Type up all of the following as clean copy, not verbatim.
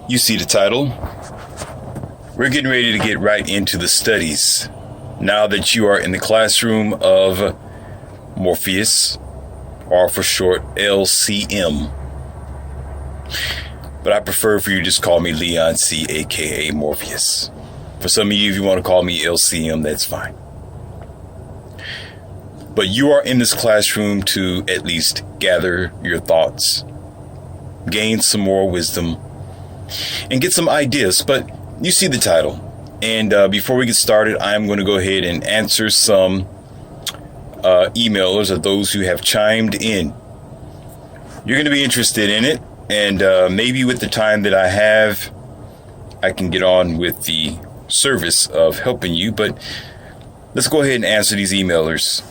You see the title. We're getting ready to get right into the studies. Now that you are in the classroom of Morpheus, or for short, LCM. But I prefer for you to just call me Leon C, aka Morpheus. For some of you, if you want to call me LCM, that's fine. But you are in this classroom to at least gather your thoughts, gain some more wisdom, and get some ideas. But you see the title. And before we get started, I'm going to go ahead and answer some emailers or those who have chimed in. You're going to be interested in it. And maybe with the time that I have, I can get on with the service of helping you. But let's go ahead and answer these emailers.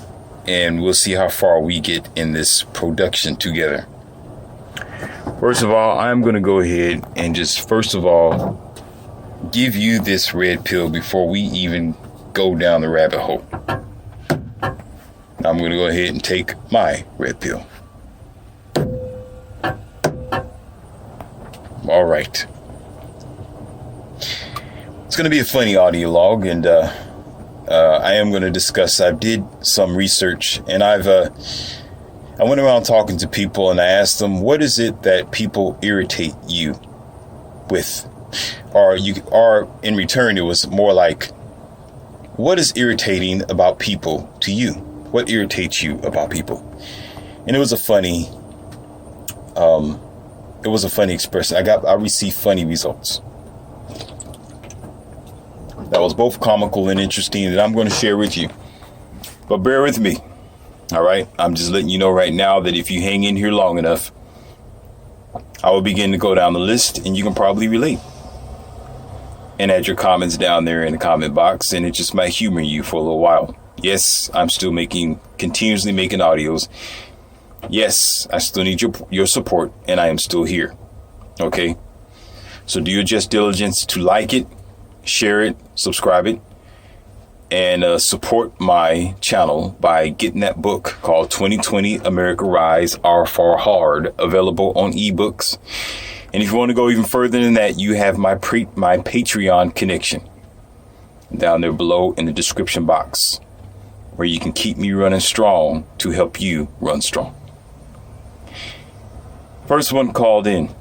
And we'll see how far we get in this production together. First of all, I'm going to go ahead and just, first of all, give you this red pill before we even go down the rabbit hole. I'm going to go ahead and take my red pill. All right. It's going to be a funny audio log, and I am going to discuss. I did some research, and I went around talking to people, and I asked them, what is it that people irritate you with? Or in return, it was more like, what is irritating about people to you? What irritates you about people? And it was a funny expression. I received funny results. That was both comical and interesting, that I'm going to share with you. But bear with me. All right. I'm just letting you know right now that if you hang in here long enough, I will begin to go down the list, and you can probably relate. And add your comments down there in the comment box, and it just might humor you for a little while. Yes, I'm still continuously making audios. Yes, I still need your support, and I am still here. Okay? So do your just diligence to like it, share it, subscribe it, and support my channel by getting that book called 2020 America Rise R for Hard, available on ebooks. And if you want to go even further than that, you have my Patreon connection down there below in the description box, where you can keep me running strong to help you run strong. First one called in.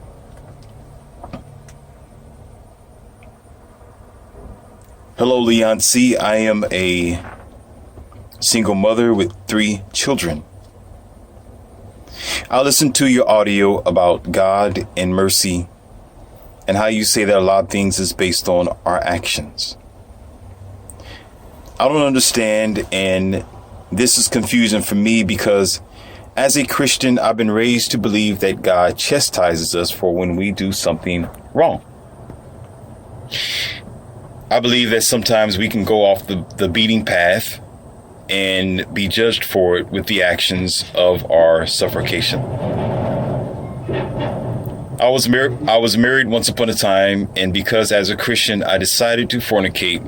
Hello, Leon C. I am a single mother with 3 children. I listened to your audio about God and mercy, and how you say that a lot of things is based on our actions. I don't understand, and this is confusing for me, because as a Christian, I've been raised to believe that God chastises us for when we do something wrong. I believe that sometimes we can go off the beating path and be judged for it with the actions of our suffocation. I was married once upon a time, and because as a Christian I decided to fornicate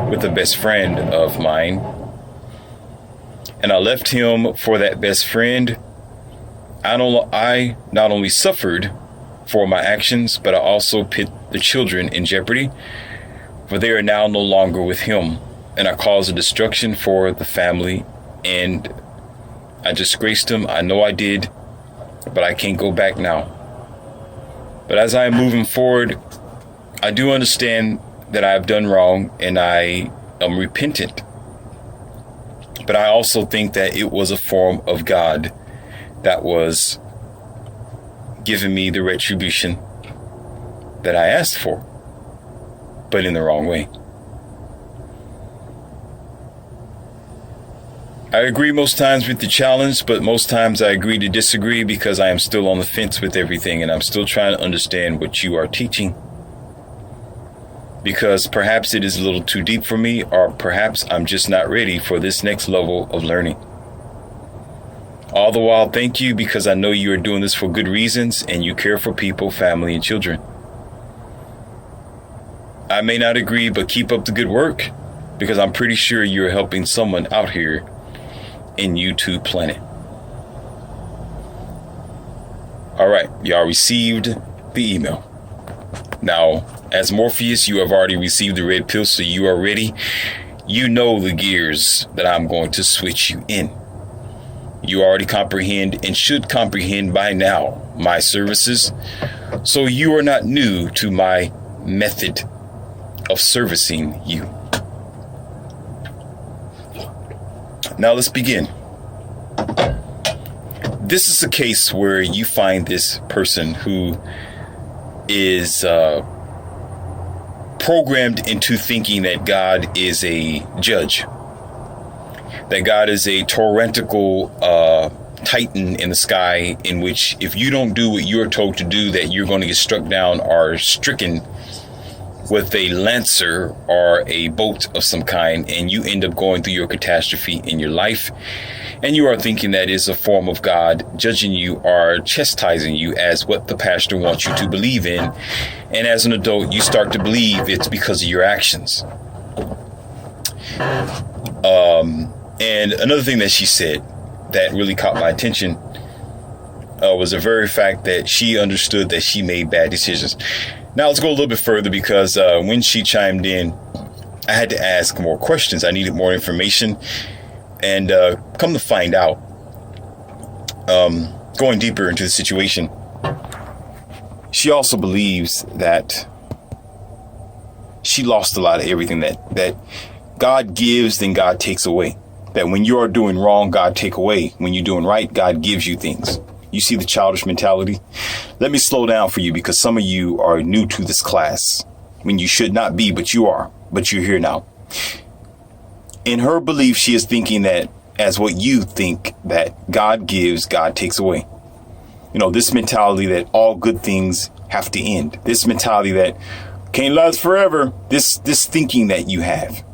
with a best friend of mine, and I left him for that best friend, I not only suffered for my actions, but I also put the children in jeopardy, for they are now no longer with him. And I caused a destruction for the family, and I disgraced him. I know I did, but I can't go back now. But as I am moving forward, I do understand that I have done wrong, and I am repentant. But I also think that it was a form of God that was giving me the retribution that I asked for, but in the wrong way. I agree most times with the challenge, but most times I agree to disagree, because I am still on the fence with everything, and I'm still trying to understand what you are teaching. Because perhaps it is a little too deep for me, or perhaps I'm just not ready for this next level of learning. All the while, thank you, because I know you are doing this for good reasons, and you care for people, family, and children. I may not agree, but keep up the good work, because I'm pretty sure you're helping someone out here in YouTube planet. All right, y'all received the email. Now, as Morpheus, you have already received the red pill, so you are ready. You know the gears that I'm going to switch you in. You already comprehend and should comprehend by now my services, so you are not new to my method of servicing you. Now let's begin. This is a case where you find this person who is programmed into thinking that God is a judge, that God is a tyrannical titan in the sky, in which if you don't do what you're told to do, that you're going to get struck down or stricken with a lancer or a bolt of some kind, and you end up going through your catastrophe in your life. And you are thinking that is a form of God judging you or chastising you as what the pastor wants you to believe in. And as an adult, you start to believe it's because of your actions. And another thing that she said that really caught my attention was the very fact that she understood that she made bad decisions. Now let's go a little bit further, because when she chimed in, I had to ask more questions. I needed more information. And come to find out, going deeper into the situation, she also believes that she lost a lot of everything that God gives, then God takes away. That when you are doing wrong, God take away. When you're doing right, God gives you things. You see the childish mentality? Let me slow down for you, because some of you are new to this class when you should not be, but you are. But you're here now. In her belief, she is thinking that as what you think, that God gives, God takes away. You know, this mentality that all good things have to end. This mentality that can't last forever. This thinking that you have.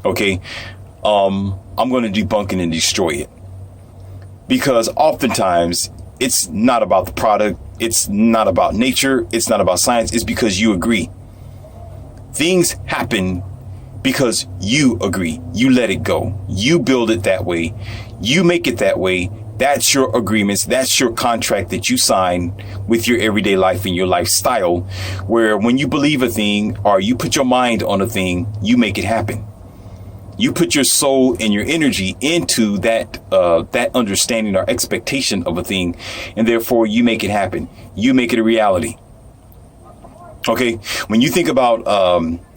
Okay. I'm going to debunk it and destroy it. Because oftentimes it's not about the product. It's not about nature. It's not about science. It's because you agree. Things happen because you agree. You let it go. You build it that way. You make it that way. That's your agreements. That's your contract that you sign with your everyday life and your lifestyle, where when you believe a thing or you put your mind on a thing, you make it happen. You put your soul and your energy into that understanding or expectation of a thing, and therefore you make it happen. You make it a reality. Okay. When you think about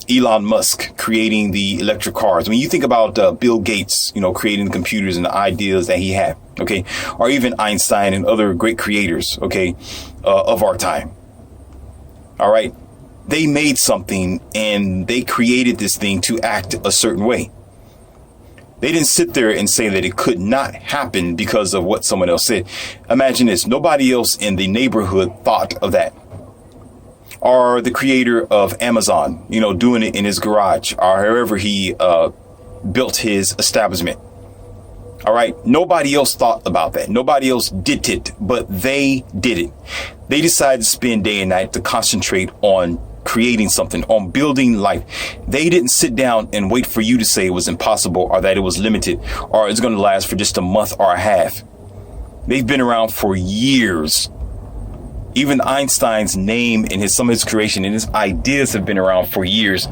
Elon Musk creating the electric cars, when you think about Bill Gates, creating the computers and the ideas that he had, okay, or even Einstein and other great creators, okay, of our time. All right. They made something and they created this thing to act a certain way. They didn't sit there and say that it could not happen because of what someone else said. Imagine this. Nobody else in the neighborhood thought of that. Or the creator of Amazon, doing it in his garage or however he built his establishment. All right. Nobody else thought about that. Nobody else did it, but they did it. They decided to spend day and night to concentrate on creating something, on building life. They didn't sit down and wait for you to say it was impossible or that it was limited or it's going to last for just a month or a half. They've been around for years. Even Einstein's name and some of his creation and his ideas have been around for years.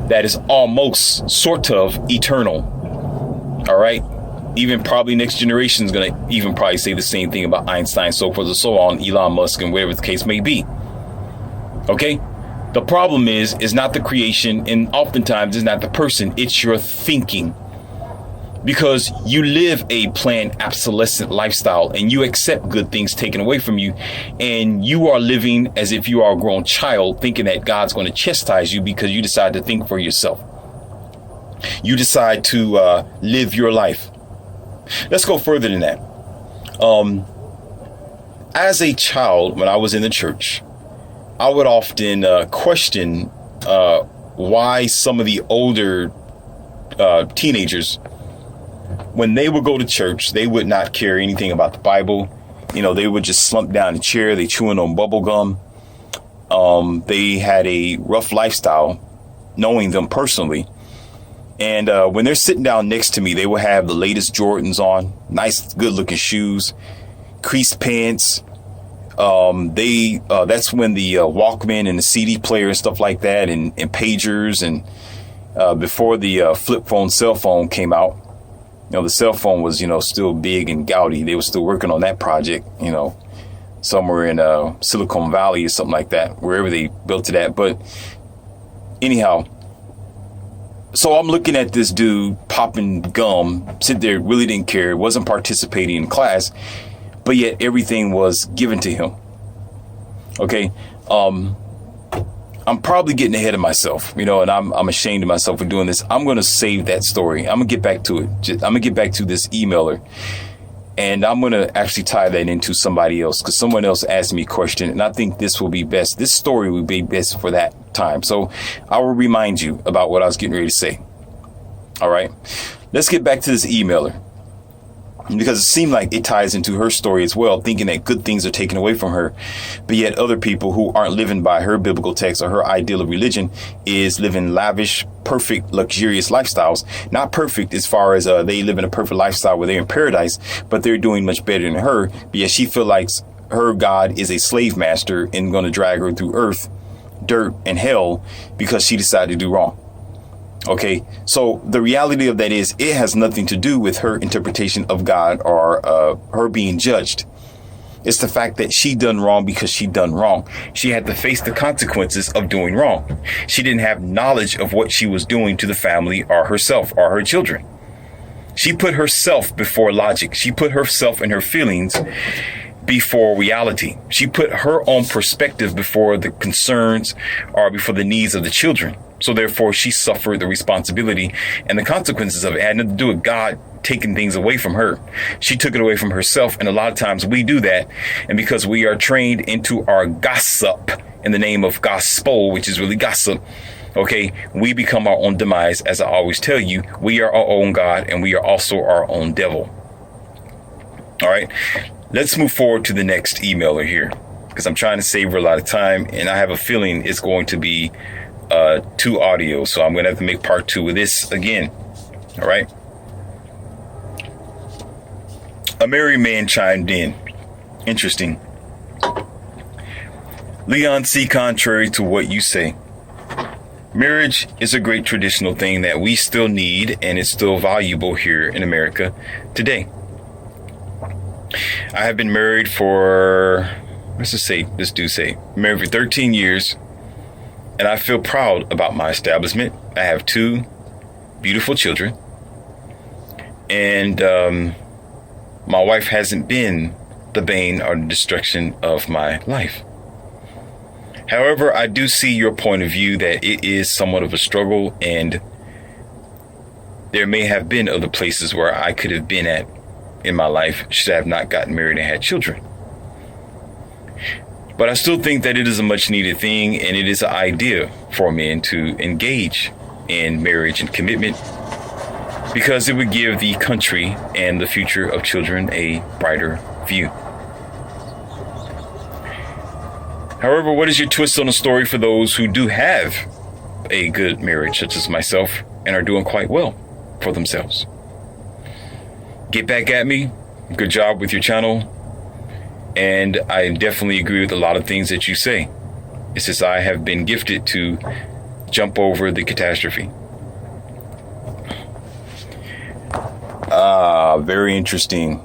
That is almost sort of eternal. All right. Even probably next generation is going to even probably say the same thing about Einstein, so forth and so on, Elon Musk and whatever the case may be. Okay. The problem is not the creation, and oftentimes it's not the person, it's your thinking. Because you live a planned obsolescent lifestyle and you accept good things taken away from you, and you are living as if you are a grown child, thinking that God's going to chastise you because you decide to think for yourself. You decide to live your life. Let's go further than that. As a child, when I was in the church, I would often question why some of the older teenagers, when they would go to church, they would not care anything about the Bible. They would just slump down in a chair. They chewing on bubble gum. They had a rough lifestyle, knowing them personally. And when they're sitting down next to me, they will have the latest Jordans on, nice, good looking shoes, creased pants, That's when the Walkman and the CD player and stuff like that, and pagers, and before the flip phone, cell phone came out. The cell phone was, still big and gaudy. They were still working on that project, somewhere in Silicon Valley or something like that, wherever they built it at. But anyhow, so I'm looking at this dude popping gum, sit there, really didn't care, wasn't participating in class, but yet everything was given to him. Okay. I'm probably getting ahead of myself, and I'm ashamed of myself for doing this. I'm going to save that story. I'm going to get back to it. I'm going to get back to this emailer, and I'm going to actually tie that into somebody else, because someone else asked me a question, and I think this will be best. This story will be best for that time. So I will remind you about what I was getting ready to say. All right, let's get back to this emailer, because it seemed like it ties into her story as well, thinking that good things are taken away from her, but yet other people who aren't living by her biblical text or her ideal of religion is living lavish, perfect, luxurious lifestyles. Not perfect as far as they live in a perfect lifestyle where they're in paradise, but they're doing much better than her. But yet she feels like her God is a slave master and going to drag her through earth, dirt, and hell because she decided to do wrong. Okay, so the reality of that is it has nothing to do with her interpretation of God or her being judged. It's the fact that she done wrong because she done wrong. She had to face the consequences of doing wrong. She didn't have knowledge of what she was doing to the family or herself or her children. She put herself before logic. She put herself and her feelings before reality. She put her own perspective before the concerns or before the needs of the children. So therefore, she suffered the responsibility and the consequences of it. It had nothing to do with God taking things away from her. She took it away from herself. And a lot of times we do that. And because we are trained into our gossip in the name of gospel, which is really gossip, okay, we become our own demise. As I always tell you, we are our own God and we are also our own devil. All right, let's move forward to the next emailer here, because I'm trying to save her a lot of time. And I have a feeling it's going to be 2 audio, so I'm gonna have to make part 2 of this again. All right, a married man chimed in. Interesting. Leon C., contrary to what you say, marriage is a great traditional thing that we still need, and it's still valuable here in America today. I have been married for, married for 13 years. And I feel proud about my establishment. I have 2 beautiful children. And my wife hasn't been the bane or the destruction of my life. However, I do see your point of view that it is somewhat of a struggle. And there may have been other places where I could have been at in my life should I have not gotten married and had children. But I still think that it is a much needed thing, and it is an idea for men to engage in marriage and commitment, because it would give the country and the future of children a brighter view. However, what is your twist on the story for those who do have a good marriage, such as myself, and are doing quite well for themselves? Get back at me. Good job with your channel. And I definitely agree with a lot of things that you say. It's just I have been gifted to jump over the catastrophe. Very interesting.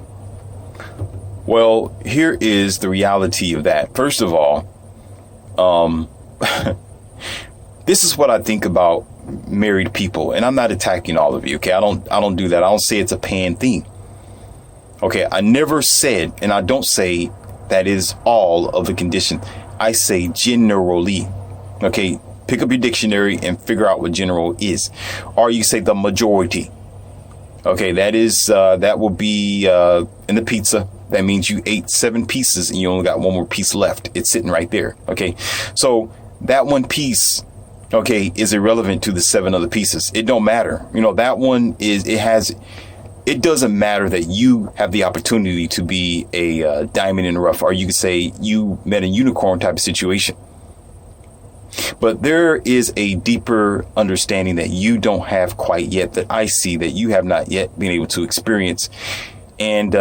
Well, here is the reality of that. First of all, this is what I think about married people, and I'm not attacking all of you. Okay, I don't do that. I don't say it's a pan thing. Okay, I never said, and I don't say that is all of the condition. I say generally. Okay, pick up your dictionary and figure out what general is. Or you say the majority. Okay, that is, that will be in the pizza. That means you ate 7 pieces and you only got 1 more piece left. It's sitting right there. Okay, so that 1 piece, okay, is irrelevant to the 7 other pieces. It don't matter. That one is, it doesn't matter that you have the opportunity to be a diamond in the rough, or you could say you met a unicorn type of situation. But there is a deeper understanding that you don't have quite yet, that I see that you have not yet been able to experience. And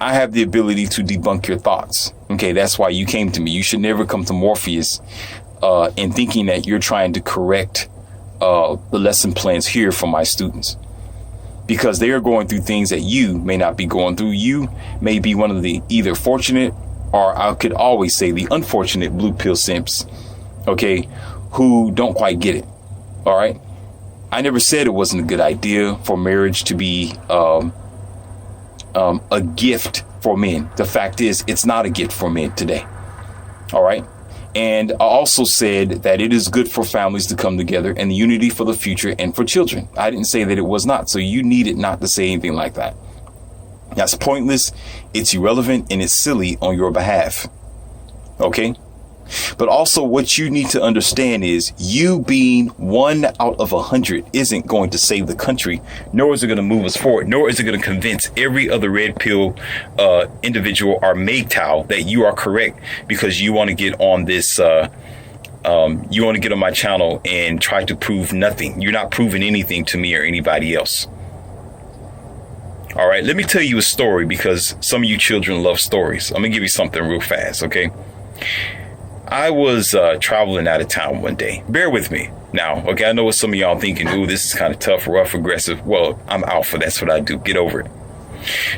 I have the ability to debunk your thoughts. Okay, that's why you came to me. You should never come to Morpheus in thinking that you're trying to correct the lesson plans here for my students, because they are going through things that you may not be going through. You may be one of the either fortunate, or I could always say the unfortunate blue pill simps, okay, who don't quite get it. All right. I never said it wasn't a good idea for marriage to be a gift for men. The fact is, it's not a gift for men today. All right. And I also said that it is good for families to come together and the unity for the future and for children. I didn't say that it was not. So you needed not to say anything like that. That's pointless. It's irrelevant and it's silly on your behalf. OK. But also what you need to understand is you being 1 out of 100 isn't going to save the country, nor is it going to move us forward, nor is it going to convince every other red pill individual or MGTOW that you are correct, because you want to get on this. You want to get on my channel and try to prove nothing. You're not proving anything to me or anybody else. All right. Let me tell you a story, because some of you children love stories. I'm going to give you something real fast. OK. I was traveling out of town one day. Bear with me now. OK, I know what some of y'all thinking. Ooh, this is kind of tough, rough, aggressive. Well, I'm alpha. That's what I do. Get over it.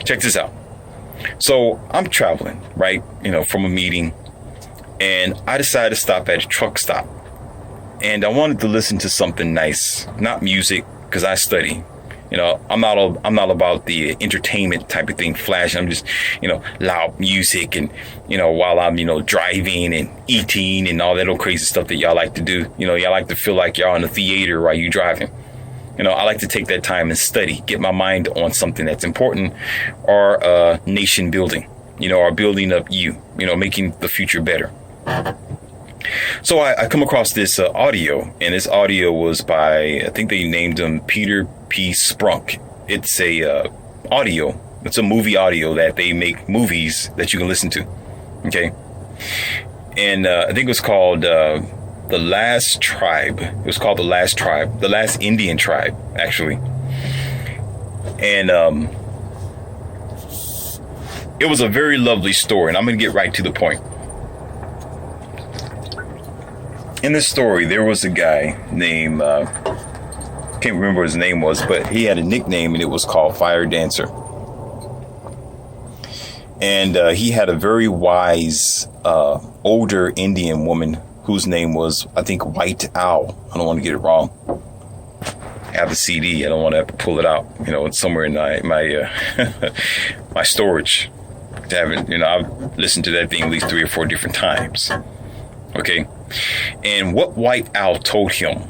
Check this out. So I'm traveling, right, from a meeting, and I decided to stop at a truck stop, and I wanted to listen to something nice, not music, because I study. I'm not about the entertainment type of thing, flash. I'm just, loud music and, while I'm, driving and eating and all that old crazy stuff that y'all like to do. Y'all like to feel like y'all in a theater while you driving. I like to take that time and study, get my mind on something that's important, or nation building, or building up making the future better. So I come across this audio, and this audio was by, I think they named him Peter P. Sprunk. It's a audio. It's a movie audio that they make movies that you can listen to. Okay. And I think it was called The Last Tribe. It was called The Last Tribe, the Last Indian Tribe, actually. And it was a very lovely story. And I'm going to get right to the point. In this story, there was a guy named, can't remember what his name was, but he had a nickname, and it was called Fire Dancer. And he had a very wise, older Indian woman whose name was, I think, White Owl. I don't want to get it wrong. I have the CD. I don't want to have to pull it out. It's somewhere in my my storage. I've listened to that thing at least 3 or 4 different times. Okay. And what White Owl told him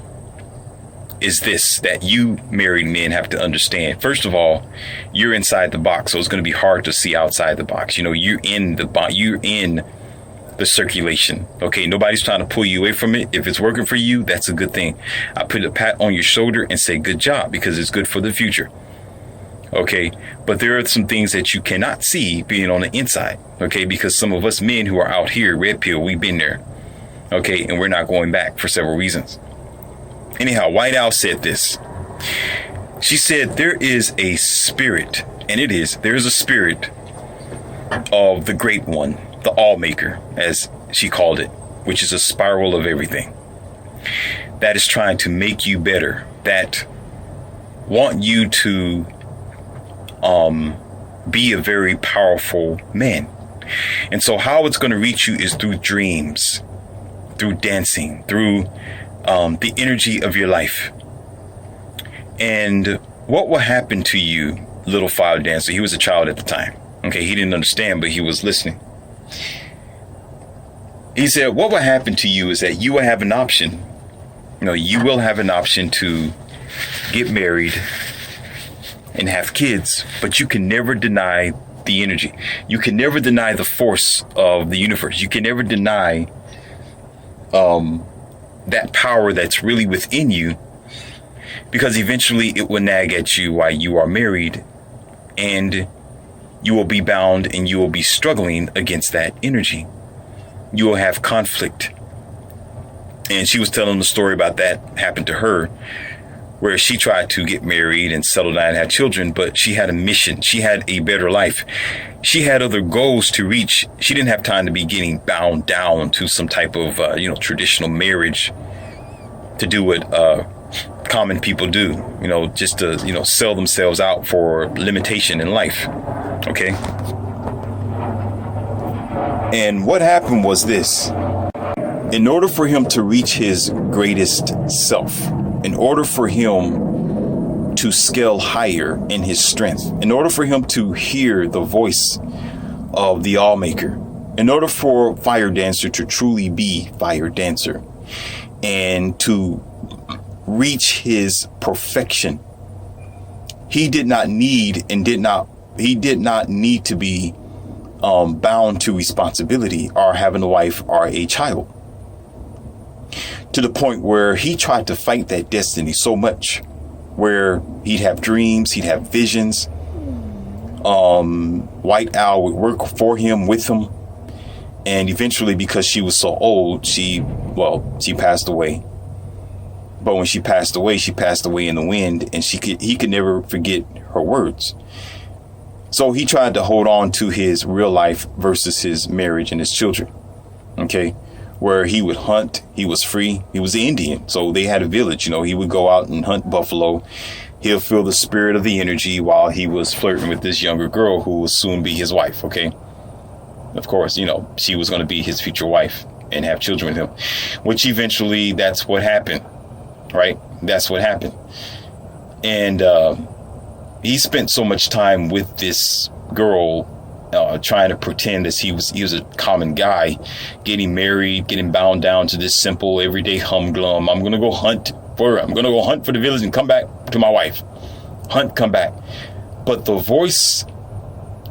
is this, that you married men have to understand. First of all, you're inside the box, so it's going to be hard to see outside the box. You're in the box, you're in the circulation. Okay, nobody's trying to pull you away from it. If it's working for you, that's a good thing. I put a pat on your shoulder and say good job, because it's good for the future. Okay, but there are some things that you cannot see being on the inside. Okay, because some of us men who are out here, red pill, we've been there. Okay, and we're not going back for several reasons. Anyhow, White Owl said this. She said, there is a spirit, and there is a spirit of the Great One, the All-Maker, as she called it, which is a spiral of everything, that is trying to make you better, that want you to be a very powerful man. And so how it's going to reach you is through dreams, through dancing, through the energy of your life. And what will happen to you, little fire dancer? He was a child at the time. Okay, he didn't understand, but he was listening. He said, what will happen to you is that you will have an option. You will have an option to get married and have kids, but you can never deny the energy. You can never deny the force of the universe. You can never deny that power that's really within you, because eventually it will nag at you while you are married, and you will be bound and you will be struggling against that energy. You will have conflict. And she was telling the story about that happened to her, where she tried to get married and settle down and have children, but she had a mission. She had a better life. She had other goals to reach. She didn't have time to be getting bound down to some type of, traditional marriage to do what common people do, just to, sell themselves out for limitation in life. Okay. And what happened was this. In order for him to reach his greatest self, in order for him to scale higher in his strength, in order for him to hear the voice of the Allmaker, in order for Fire Dancer to truly be Fire Dancer and to reach his perfection, he did not need to be bound to responsibility or having a wife or a child, to the point where he tried to fight that destiny so much, where he'd have dreams, he'd have visions. White Owl would work for him, with him, and eventually, because she was so old, she passed away. But when she passed away in the wind, and he could never forget her words. So he tried to hold on to his real life versus his marriage and his children. Okay. Where he would hunt, he was free. He was an Indian, so they had a village. He would go out and hunt buffalo. He'll feel the spirit of the energy while he was flirting with this younger girl who will soon be his wife. Okay. Of course, she was going to be his future wife and have children with him, which eventually that's what happened. Right. That's what happened. And he spent so much time with this girl, trying to pretend as he was a common guy, getting married, getting bound down to this simple everyday humglum. I'm going to go hunt for the village and come back to my wife. Hunt, come back. But the voice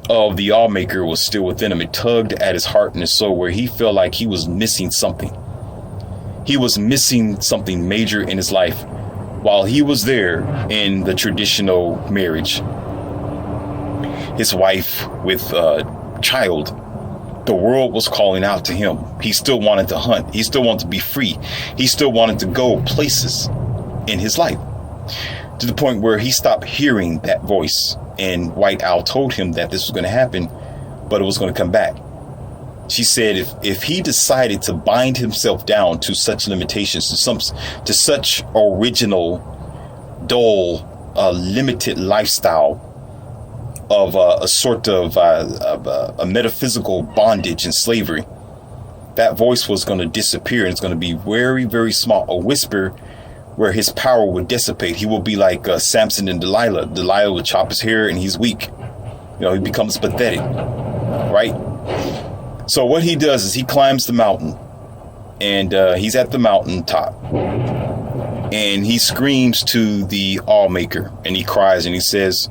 of the Allmaker was still within him. It tugged at his heart and his soul, where he felt like he was missing something. He was missing something major in his life while he was there in the traditional marriage. His wife with a child, the world was calling out to him. He still wanted to hunt. He still wanted to be free. He still wanted to go places in his life, to the point where he stopped hearing that voice. And White Owl told him that this was going to happen, but it was going to come back. She said if he decided to bind himself down to such limitations, to such original, dull, limited lifestyle of a sort of a metaphysical bondage and slavery, that voice was going to disappear, and it's going to be very, very small, a whisper, where his power would dissipate. He will be like Samson and Delilah. Delilah would chop his hair and he's weak. He becomes pathetic, right? So what he does is he climbs the mountain, and he's at the mountain top, and he screams to the Allmaker, and he cries and he says,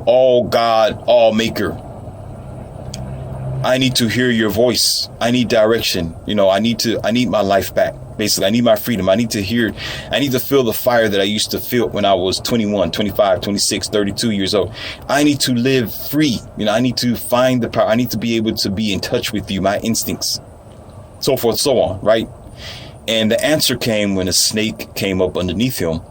all God, Allmaker, I need to hear your voice. I need direction. I need my life back. Basically, I need my freedom. I need to feel the fire that I used to feel when I was 21, 25, 26, 32 years old. I need to live free. I need to find the power. I need to be able to be in touch with you, my instincts, so forth, so on, right? And the answer came when a snake came up underneath him.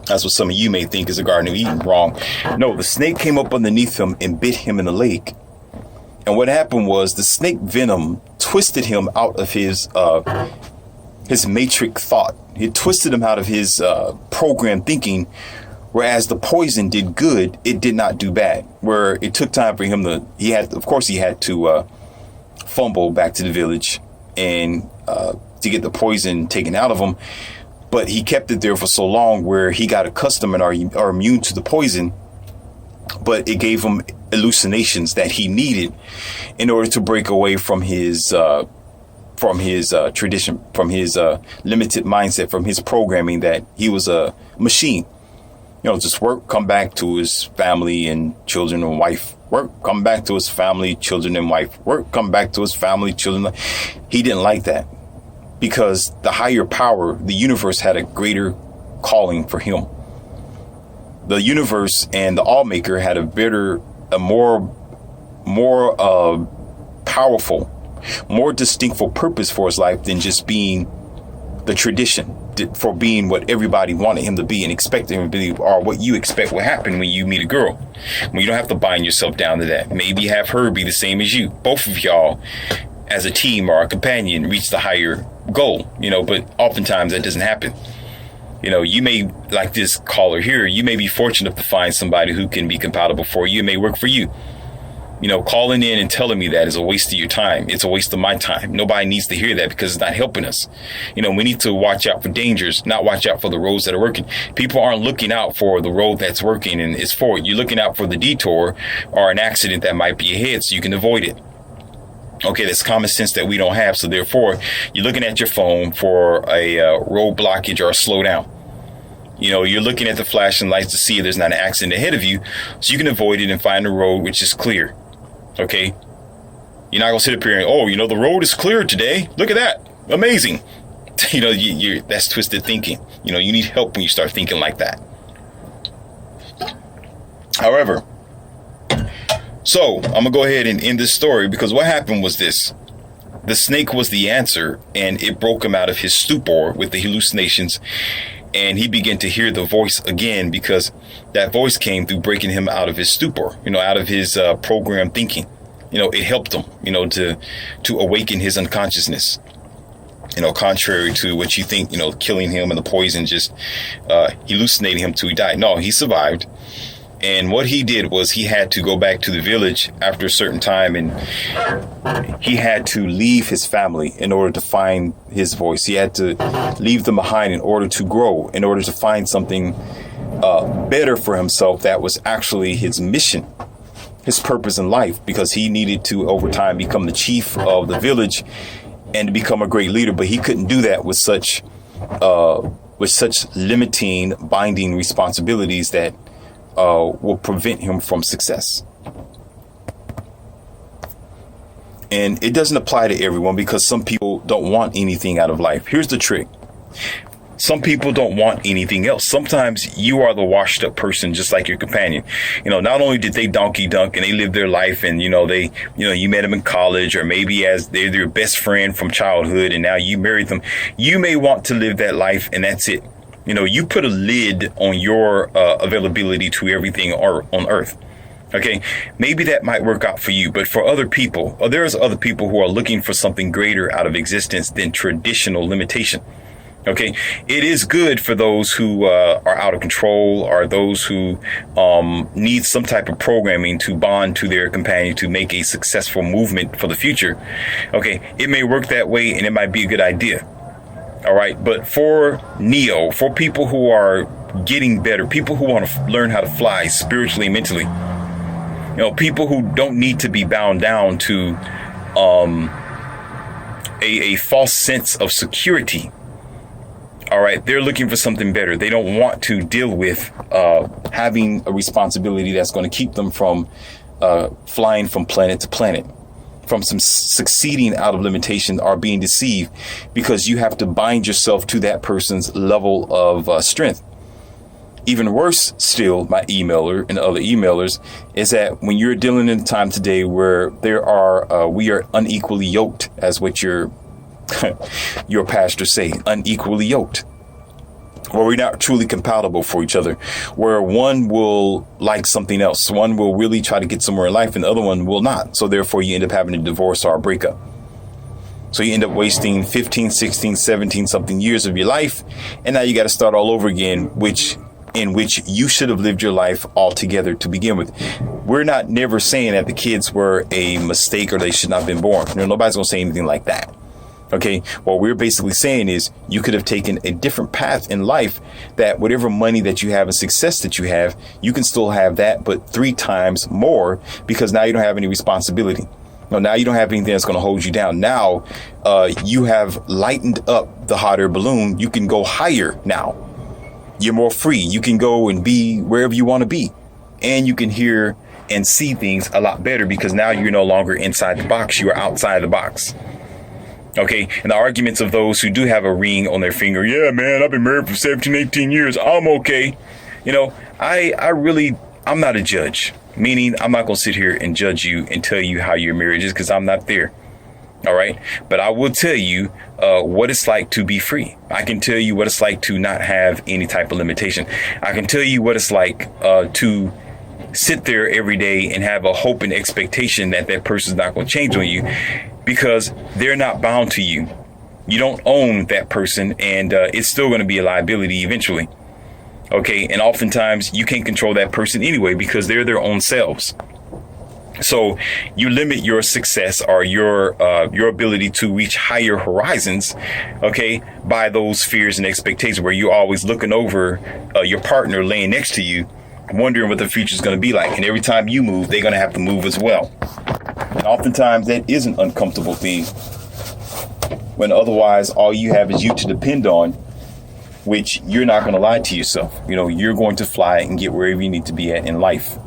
That's what some of you may think is a Garden of Eden. Wrong. No, the snake came up underneath him and bit him in the leg. And what happened was the snake venom twisted him out of his matrix thought. It twisted him out of his programmed thinking, whereas the poison did good, it did not do bad. Where it took time for him he had to fumble back to the village and to get the poison taken out of him. But he kept it there for so long where he got accustomed and are immune to the poison. But it gave him hallucinations that he needed in order to break away from his tradition, from his limited mindset, from his programming that he was a machine. Just work, come back to his family and children and wife. Work, come back to his family, children and wife. Work, come back to his family, children. He didn't like that, because the higher power, the universe, had a greater calling for him. The universe and the Allmaker had a more powerful, more distinctful purpose for his life than just being the tradition for being what everybody wanted him to be and expected him to be, or what you expect will happen when you meet a girl. When you don't have to bind yourself down to that. Maybe have her be the same as you. Both of y'all as a team or a companion reach the higher goal, but oftentimes that doesn't happen. You may, like this caller here, you may be fortunate enough to find somebody who can be compatible for you. It may work for you. Calling in and telling me that is a waste of your time. It's a waste of my time. Nobody needs to hear that because it's not helping us. We need to watch out for dangers, not watch out for the roads that are working. People aren't looking out for the road that's working and is forward. You're looking out for the detour or an accident that might be ahead so you can avoid it. Okay, that's common sense that we don't have. So therefore, you're looking at your phone for a road blockage or a slowdown. You're looking at the flashing lights to see if there's not an accident ahead of you so you can avoid it and find a road which is clear. Okay, you're not gonna sit up here and the road is clear today. Look at that, amazing. That's twisted thinking. You need help when you start thinking like that. However, so I'm gonna go ahead and end this story because what happened was this: the snake was the answer, and it broke him out of his stupor with the hallucinations, and he began to hear the voice again because that voice came through breaking him out of his stupor, out of his programmed thinking. It helped him, to awaken his unconsciousness, contrary to what you think, killing him and the poison just hallucinating him till he died. No, he survived. And what he did was he had to go back to the village after a certain time, and he had to leave his family in order to find his voice. He had to leave them behind in order to grow, in order to find something better for himself that was actually his mission, his purpose in life, because he needed to, over time, become the chief of the village and to become a great leader. But he couldn't do that with such limiting, binding responsibilities that will prevent him from success. And it doesn't apply to everyone because some people don't want anything out of life. Here's the trick. Some people don't want anything else. Sometimes you are the washed up person, just like your companion. Not only did they donkey dunk and they lived their life and, you met them in college, or maybe as they're your best friend from childhood and now you married them. You may want to live that life and that's it. You put a lid on your availability to everything on earth. Okay, maybe that might work out for you, but for other people, there's other people who are looking for something greater out of existence than traditional limitation. Okay, it is good for those who are out of control, or those who need some type of programming to bond to their companion to make a successful movement for the future. Okay, it may work that way and it might be a good idea. All right. But for for people who are getting better, people who want to learn how to fly spiritually and mentally, people who don't need to be bound down to a false sense of security. All right. They're looking for something better. They don't want to deal with having a responsibility that's going to keep them from flying from planet to planet, from some succeeding out of limitation or being deceived, because you have to bind yourself to that person's level of strength. Even worse still, my emailer and other emailers, is that when you're dealing in a time today where we are unequally yoked, as what your pastors say, unequally yoked, where we're not truly compatible for each other, where one will like something else. One will really try to get somewhere in life and the other one will not. So therefore you end up having a divorce or a breakup. So you end up wasting 15, 16, 17 something years of your life. And now you got to start all over again, in which you should have lived your life altogether to begin with. We're not never saying that the kids were a mistake or they should not have been born. Nobody's going to say anything like that. Okay, what we're basically saying is you could have taken a different path in life, that whatever money that you have and success that you have, you can still have that, but 3 times more, because now you don't have any responsibility. Now you don't have anything that's going to hold you down. Now you have lightened up the hot air balloon. You can go higher now. You're more free. You can go and be wherever you want to be. And you can hear and see things a lot better because now you're no longer inside the box. You are outside the box. Okay, and the arguments of those who do have a ring on their finger, yeah, man, I've been married for 17, 18 years. I'm okay. I'm not a judge, meaning I'm not going to sit here and judge you and tell you how you're married just because I'm not there. All right. But I will tell you what it's like to be free. I can tell you what it's like to not have any type of limitation. I can tell you what it's like to sit there every day and have a hope and expectation that that person's not going to change on you, because they're not bound to you. You don't own that person, and it's still going to be a liability eventually. OK, and oftentimes you can't control that person anyway because they're their own selves. So you limit your success or your ability to reach higher horizons, OK, by those fears and expectations where you're always looking over your partner laying next to you, wondering what the future is going to be like. And every time you move, they're going to have to move as well. And oftentimes that is an uncomfortable thing, when otherwise all you have is you to depend on, which you're not going to lie to yourself. You know, you're going to fly and get wherever you need to be at in life.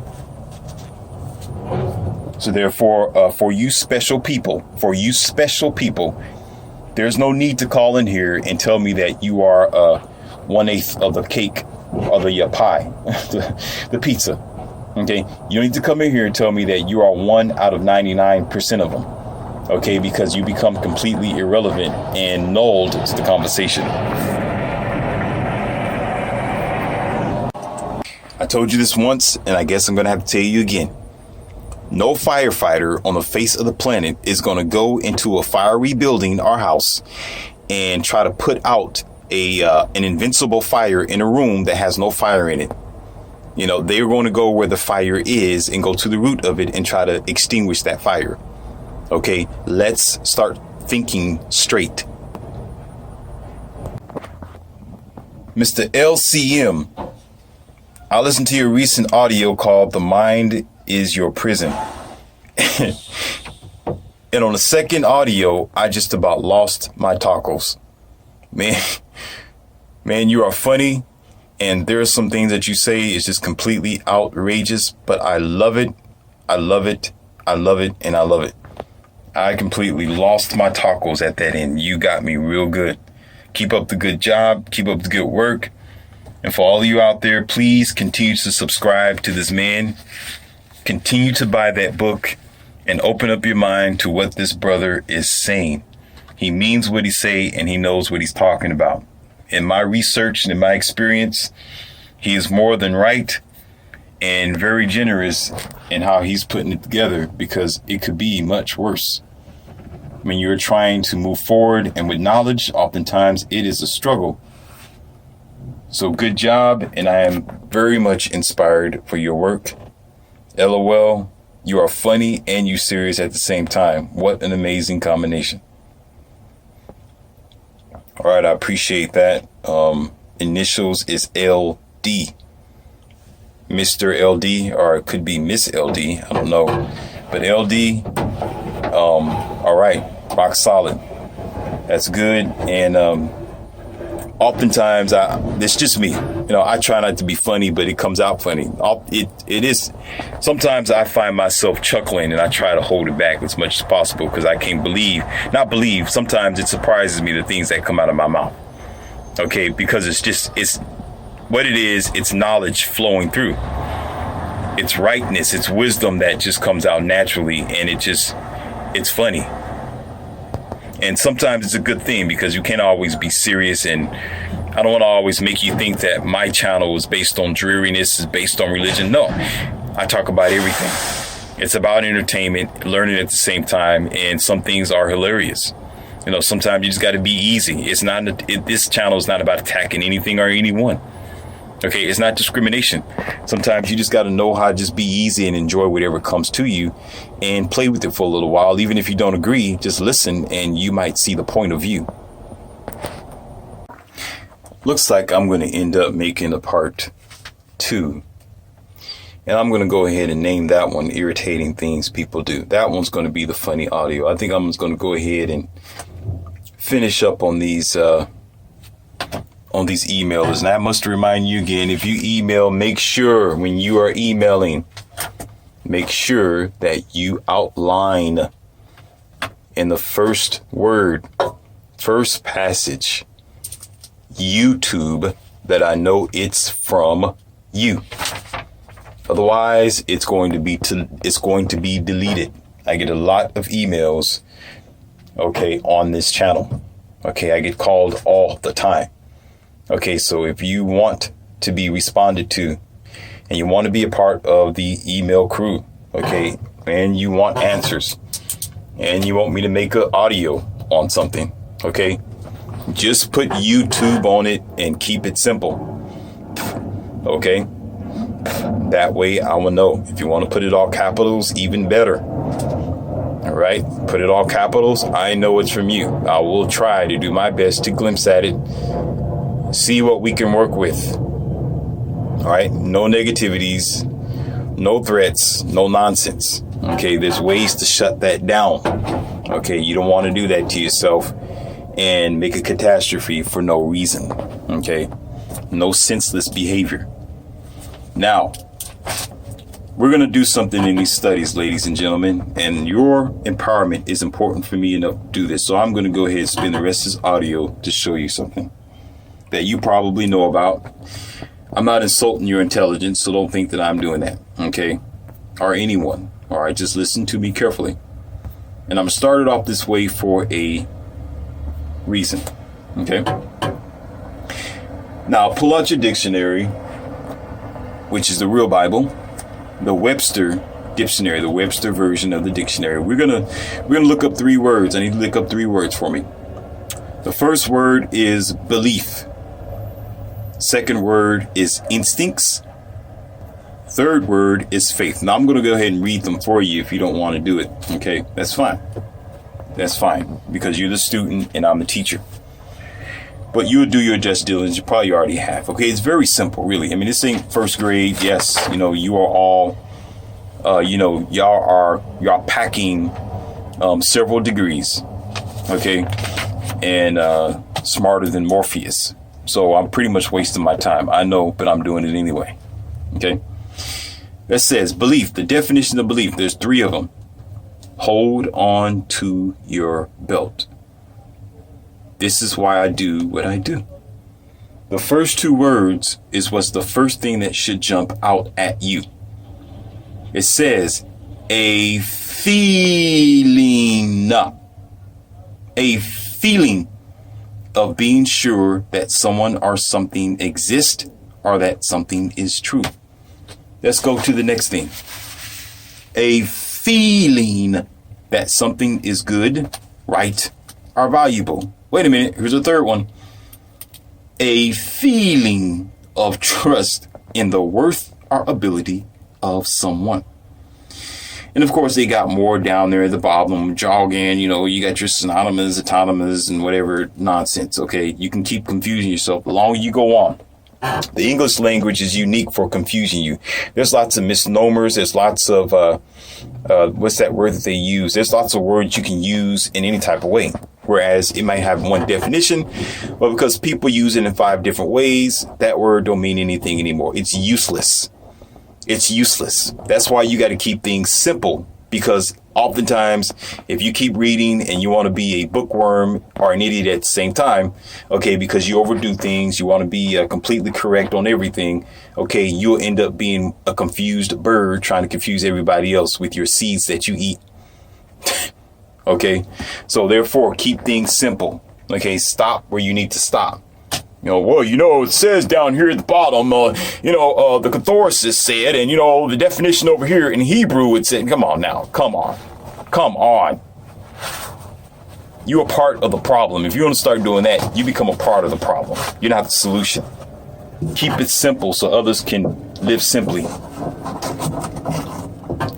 So therefore, for you special people, there's no need to call in here and tell me that you are 1/8 of the cake or the pie, the pizza. OK, you don't need to come in here and tell me that you are 1 out of 99% of them. OK, because you become completely irrelevant and nulled to the conversation. I told you this once, and I guess I'm going to have to tell you again. No firefighter on the face of the planet is going to go into a fiery building or house and try to put out an invincible fire in a room that has no fire in it. You know, they're going to go where the fire is and go to the root of it and try to extinguish that fire. OK, let's start thinking straight. Mr. LCM, I listened to your recent audio called "The Mind is Your Prison." And on the second audio, I just about lost my tacos. Man, you are funny. And there are some things that you say is just completely outrageous, but I love it. I love it. I love it. And I love it. I completely lost my tacos at that end. You got me real good. Keep up the good job. Keep up the good work. And for all of you out there, please continue to subscribe to this man. Continue to buy that book and open up your mind to what this brother is saying. He means what he say, and he knows what he's talking about. In my research and in my experience, he is more than right and very generous in how he's putting it together, because it could be much worse. When you're trying to move forward and with knowledge, oftentimes it is a struggle. So good job, and I am very much inspired for your work. LOL, you are funny and you serious at the same time. What an amazing combination. All right, I appreciate that. Initials is LD. Mr. LD, or it could be Miss LD. I don't know. But LD, all right, rock solid. That's good. And oftentimes, it's just me. You know, I try not to be funny, but it comes out funny. It is. Sometimes I find myself chuckling, and I try to hold it back as much as possible, because I can't not believe. Sometimes it surprises me, the things that come out of my mouth. Okay, because it's what it is. It's knowledge flowing through. It's rightness. It's wisdom that just comes out naturally, and it's funny. And sometimes it's a good thing, because you can't always be serious, and I don't want to always make you think that my channel is based on dreariness, is based on religion. No, I talk about everything. It's about entertainment, learning at the same time, and some things are hilarious. You know, sometimes you just got to be easy. This channel is not about attacking anything or anyone. Okay, it's not discrimination. Sometimes you just got to know how to just be easy and enjoy whatever comes to you and play with it for a little while. Even if you don't agree, just listen and you might see the point of view. Looks like I'm going to end up making a part 2. And I'm going to go ahead and name that one Irritating Things People Do. That one's going to be the funny audio. I think I'm just going to go ahead and finish up on these emailers. And I must remind you again, if you email, make sure when you are emailing, make sure that you outline in the first word, first passage, YouTube, that I know it's from you. Otherwise, it's going to be deleted. I get a lot of emails okay, on this channel. Okay, I get called all the time. Okay, so if you want to be responded to and you want to be a part of the email crew, okay, and you want answers and you want me to make an audio on something, okay, just put YouTube on it and keep it simple. Okay, that way I will know. If you want to put it all capitals, even better. All right, put it all capitals. I know it's from you. I will try to do my best to glimpse at it, see what we can work with. All right, no negativities, no threats, no nonsense. Okay, there's ways to shut that down. Okay, you don't want to do that to yourself and make a catastrophe for no reason. Okay, no senseless behavior. Now, we're going to do something in these studies, ladies and gentlemen, and your empowerment is important for me enough to do this. So I'm going to go ahead and spin the rest of this audio to show you something that you probably know about. I'm not insulting your intelligence, so don't think that I'm doing that, okay? Or anyone. All right, just listen to me carefully. And I'm started off this way for a reason, okay? Now, pull out your dictionary, which is the real Bible, the Webster dictionary, the Webster version of the dictionary. We're gonna look up 3 words. I need to look up 3 words for me. The first word is belief. Second word is instincts. Third word is faith. Now I'm going to go ahead and read them for you if you don't want to do it. Okay, that's fine. That's fine because you're the student and I'm the teacher. But you'll do your just diligence. You probably already have. Okay, it's very simple, really. I mean, this ain't first grade. Yes, you are all, y'all are packing several degrees. Okay, and smarter than Morpheus. So I'm pretty much wasting my time. I know, but I'm doing it anyway. Okay. That says belief. The definition of belief. There's 3 of them. Hold on to your belt. This is why I do what I do. The first 2 words is what's the first thing that should jump out at you. It says a feeling. A feeling of being sure that someone or something exists or that something is true. Let's go to the next thing. A feeling that something is good, right, or valuable. Wait a minute. Here's a third one. A feeling of trust in the worth or ability of someone. And of course, they got more down there at the bottom, jargon, you got your synonymous, autonomous, and whatever nonsense. Okay, you can keep confusing yourself the longer you go on. The English language is unique for confusing you. There's lots of misnomers. There's lots of, what's that word that they use? There's lots of words you can use in any type of way. Whereas it might have one definition, but because people use it in 5 different ways, that word don't mean anything anymore. It's useless. It's useless. That's why you got to keep things simple, because oftentimes if you keep reading and you want to be a bookworm or an idiot at the same time, okay, because you overdo things, you want to be completely correct on everything, okay, you'll end up being a confused bird trying to confuse everybody else with your seeds that you eat. Okay, so therefore keep things simple. Okay, stop where you need to stop. It says down here at the bottom, the catharsis said, and, the definition over here in Hebrew, it said, come on now, come on. You're a part of the problem. If you want to start doing that, you become a part of the problem. You're not the solution. Keep it simple so others can live simply.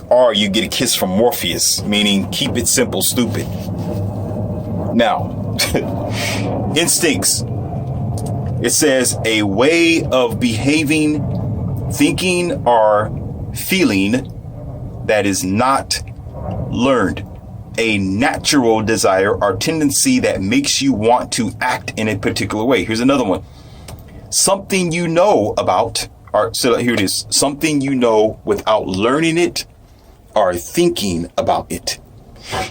Or you get a kiss from Morpheus, meaning keep it simple, stupid. Now, instincts. It says a way of behaving, thinking, or feeling that is not learned. A natural desire or tendency that makes you want to act in a particular way. Here's another one. Something you know about, here it is. Something you know without learning it or thinking about it.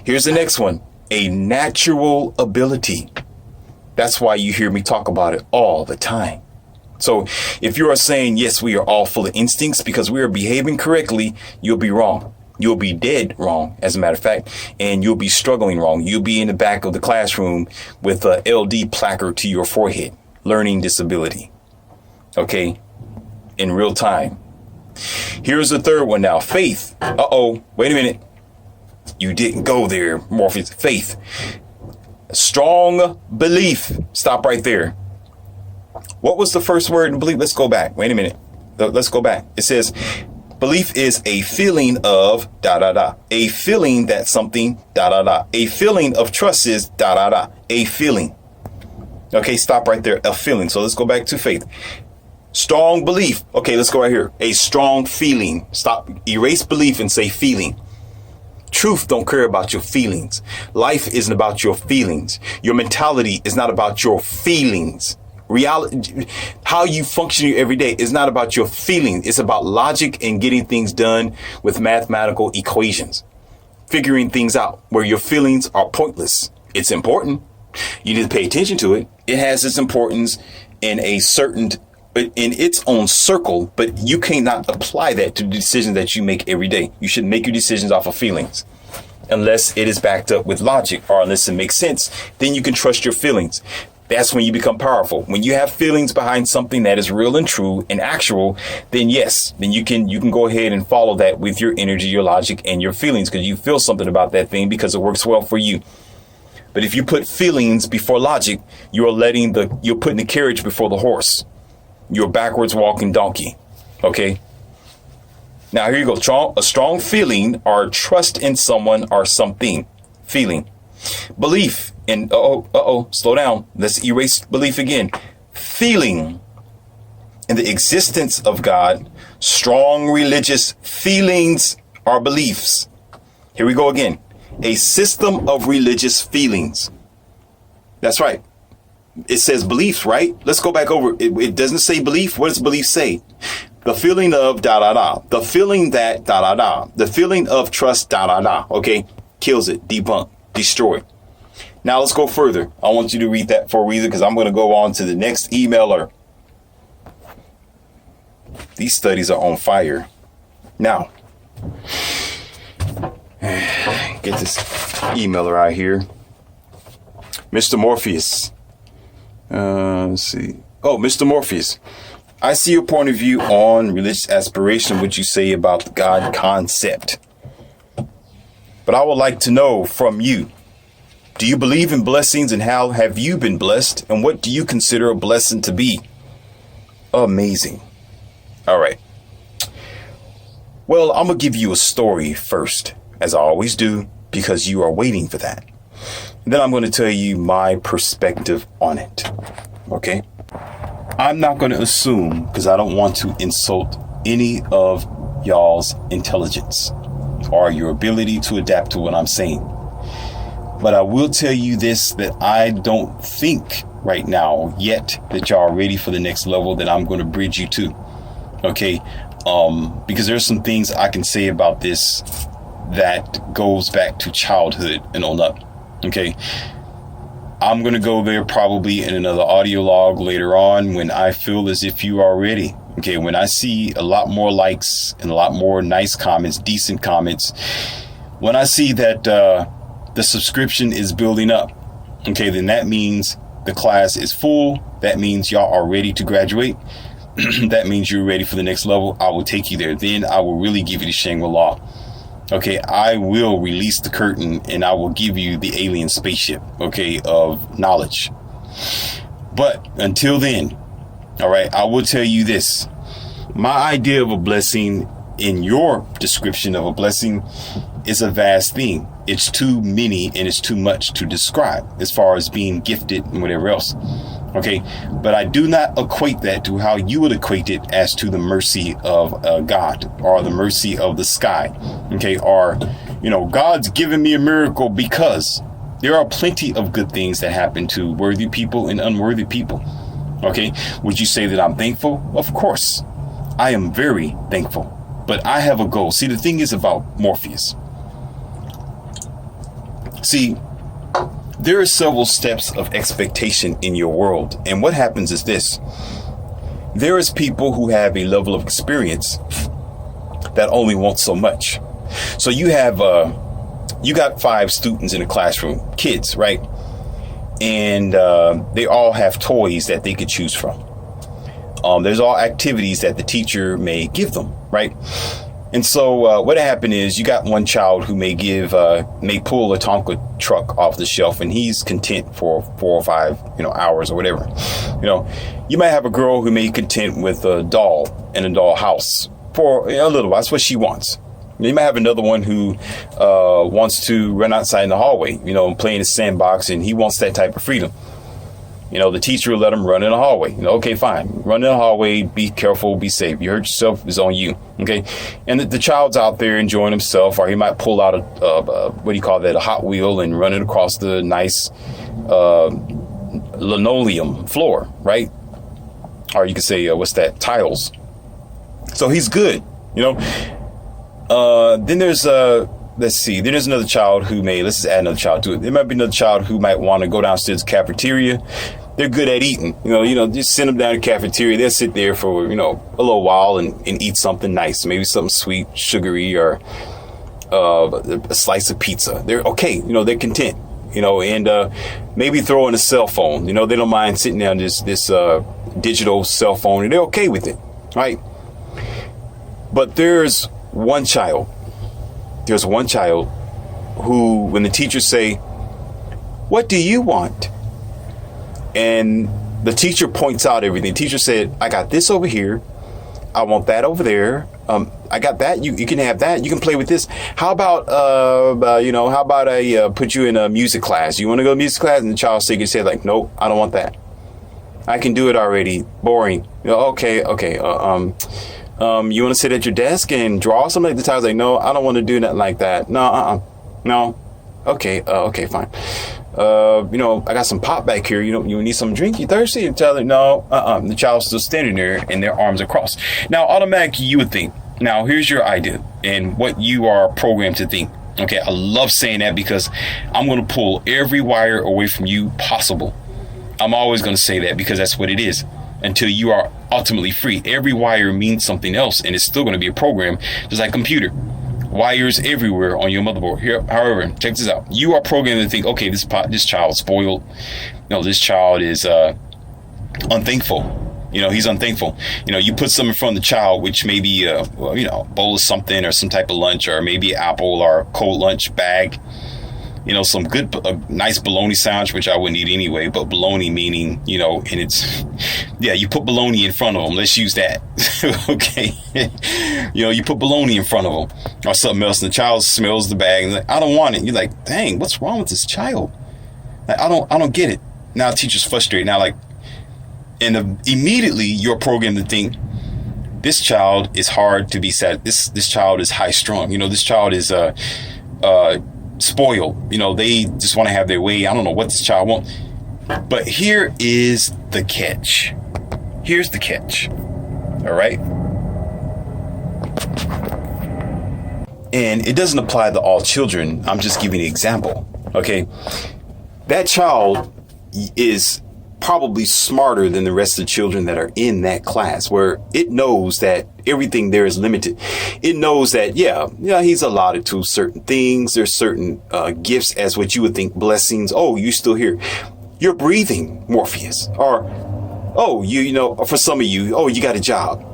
Here's the next one. A natural ability. That's why you hear me talk about it all the time. So if you are saying, yes, we are all full of instincts because we are behaving correctly, you'll be wrong. You'll be dead wrong, as a matter of fact, and you'll be struggling wrong. You'll be in the back of the classroom with a LD placard to your forehead, learning disability. Okay, in real time. Here's the third one now. Faith. Wait a minute. You didn't go there, Morpheus. Faith. Strong belief. Stop right there. What was the first word in belief? Let's go back. Wait a minute. Let's go back. It says, belief is a feeling of da da da. A feeling that something da da da. A feeling of trust is da da da. A feeling. Okay, stop right there. A feeling. So let's go back to faith. Strong belief. Okay, let's go right here. A strong feeling. Stop. Erase belief and say feeling. Truth don't care about your feelings. Life isn't about your feelings. Your mentality is not about your feelings. Reality, how you function every day is not about your feelings. It's about logic and getting things done with mathematical equations. Figuring things out where your feelings are pointless. It's important. You need to pay attention to it. It has its importance in its own circle, but you cannot apply that to the decisions that you make every day. You should make your decisions off of feelings. Unless it is backed up with logic or unless it makes sense, then you can trust your feelings. That's when you become powerful. When you have feelings behind something that is real and true and actual, then yes, then you can go ahead and follow that with your energy, your logic, and your feelings because you feel something about that thing because it works well for you. But if you put feelings before logic, you're putting the carriage before the horse. You're a backwards walking donkey. Okay. Now here you go. A strong feeling or trust in someone or something. Feeling. Belief. And slow down. Let's erase belief again. Feeling in the existence of God. Strong religious feelings or beliefs. Here we go again. A system of religious feelings. That's right. It says beliefs, right? Let's go back over. It doesn't say belief. What does belief say? The feeling of da da da. The feeling that da da da. The feeling of trust da da da. Okay. Kills it. Debunk. Destroy. Now let's go further. I want you to read that for a reason because I'm going to go on to the next emailer. These studies are on fire. Now, get this emailer out here. Mr. Morpheus. Let's see. Oh, Mr. Morpheus. I see your point of view on religious aspiration, what you say about the God concept. But I would like to know from you. Do you believe in blessings and how have you been blessed? And what do you consider a blessing to be? Amazing. All right. Well, I'm going to give you a story first, as I always do, because you are waiting for that. And then I'm going to tell you my perspective on it. Okay. I'm not going to assume because I don't want to insult any of y'all's intelligence or your ability to adapt to what I'm saying. But I will tell you this, that I don't think right now yet that y'all are ready for the next level that I'm going to bridge you to. Okay. Because there's some things I can say about this that goes back to childhood and on up. Okay. I'm going to go there probably in another audio log later on when I feel as if you are ready. Okay. When I see a lot more likes and a lot more nice comments, decent comments, when I see that, the subscription is building up. Okay, then that means the class is full. That means y'all are ready to graduate. That means you're ready for the next level. I will take you there. Then I will really give you the Shangri-La. Okay, I will release the curtain and I will give you the alien spaceship, okay, of knowledge. But until then, all right, I will tell you this. My idea of a blessing in your description of a blessing is a vast thing. It's too many and it's too much to describe as far as being gifted and whatever else. Okay. But I do not equate that to how you would equate it as to the mercy of God or the mercy of the sky. Okay. Or, God's given me a miracle because there are plenty of good things that happen to worthy people and unworthy people. Okay. Would you say that I'm thankful? Of course. I am very thankful. But I have a goal. See, the thing is about Morpheus. See, there are several steps of expectation in your world. And what happens is this. There is people who have a level of experience that only want so much. So you got 5 students in a classroom, kids, right? And they all have toys that they could choose from. There's all activities that the teacher may give them, right? And so what happened is you got one child who may pull a Tonka truck off the shelf, and he's content for 4 or 5, hours or whatever. You might have a girl who may be content with a doll in a doll house for a little while. That's what she wants. You might have another one who wants to run outside in the hallway, play in the sandbox, and he wants that type of freedom. The teacher will let him run in the hallway. Okay, fine. Run in the hallway. Be careful. Be safe. You hurt yourself, it's on you. Okay. And the child's out there enjoying himself, or he might pull out a Hot Wheel and run it across the nice linoleum floor, right? Or you could say, tiles. So he's good, Then there's then there's another child who let's just add another child to it. There might be another child who might want to go downstairs to the cafeteria. They're good at eating, just send them down to the cafeteria. They'll sit there for, a little while and eat something nice, maybe something sweet, sugary, or a slice of pizza. They're okay. They're content, and maybe throw in a cell phone. They don't mind sitting down this digital cell phone, and they're okay with it, right? But there's one child who, when the teachers say, "What do you want?" and the teacher points out everything. The teacher said, "I got this over here. I want that over there. I got that. You can have that. You can play with this. How about I put you in a music class? You want to go to music class?" And the child shake his head like, "Nope, I don't want that. I can do it already. Boring." Okay. You want to sit at your desk and draw something? The child's like, "No, I don't want to do nothing like that. No. Okay, fine. I got some pop back here. You need some drink? You thirsty?" And the child's like, "No, The child's still standing there and their arms are crossed. Now, automatically you would think, now here's your idea and what you are programmed to think. Okay, I love saying that because I'm going to pull every wire away from you possible. I'm always going to say that because that's what it is. Until you are ultimately free. Every wire means something else, and it's still going to be a program, just like a computer. Wires everywhere on your motherboard. Here, however, check this out. You are programmed to think, okay, this child's spoiled. This child is unthankful. He's unthankful. You put something in front of the child, which may be a bowl of something or some type of lunch, or maybe an apple or a cold lunch bag. Some good, nice bologna sandwich, which I wouldn't eat anyway, but bologna meaning, and it's, you put bologna in front of them. Let's use that. Okay. You put bologna in front of them or something else, and the child smells the bag and like, "I don't want it." You're like, "Dang, what's wrong with this child? Like, I don't get it." Now the teacher's frustrated. Now, immediately you're programmed to think, this child is hard to be sad. This child is high strung. This child is, spoiled. They just want to have their way. I don't know what this child wants. But here is the catch. Here's the catch. All right. And it doesn't apply to all children. I'm just giving an example. Okay. That child is probably smarter than the rest of the children that are in that class, where it knows that everything there is limited. It knows that, he's allotted to certain things. There's certain gifts, as what you would think blessings. Oh, you're still here. You're breathing, Morpheus. Or, for some of you, you got a job.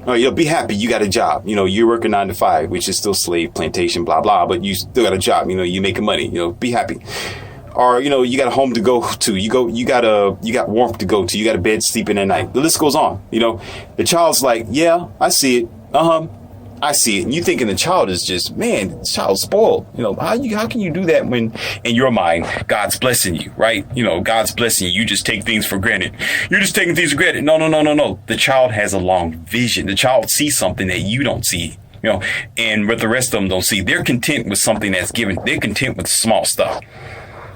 Oh, be happy you got a job. You're working 9 to 5, which is still slave plantation, blah, blah, but you still got a job. You're making money. Be happy. Or, you got a home to go to. You got warmth to go to. You got a bed sleeping at night. The list goes on. The child's like, "Yeah, I see it. I see it." And you thinking the child is just, man, the child's spoiled. How can you do that when in your mind, God's blessing you, right? God's blessing you. You just take things for granted. You're just taking things for granted. No. The child has a long vision. The child sees something that you don't see. And what the rest of them don't see. They're content with something that's given. They're content with small stuff.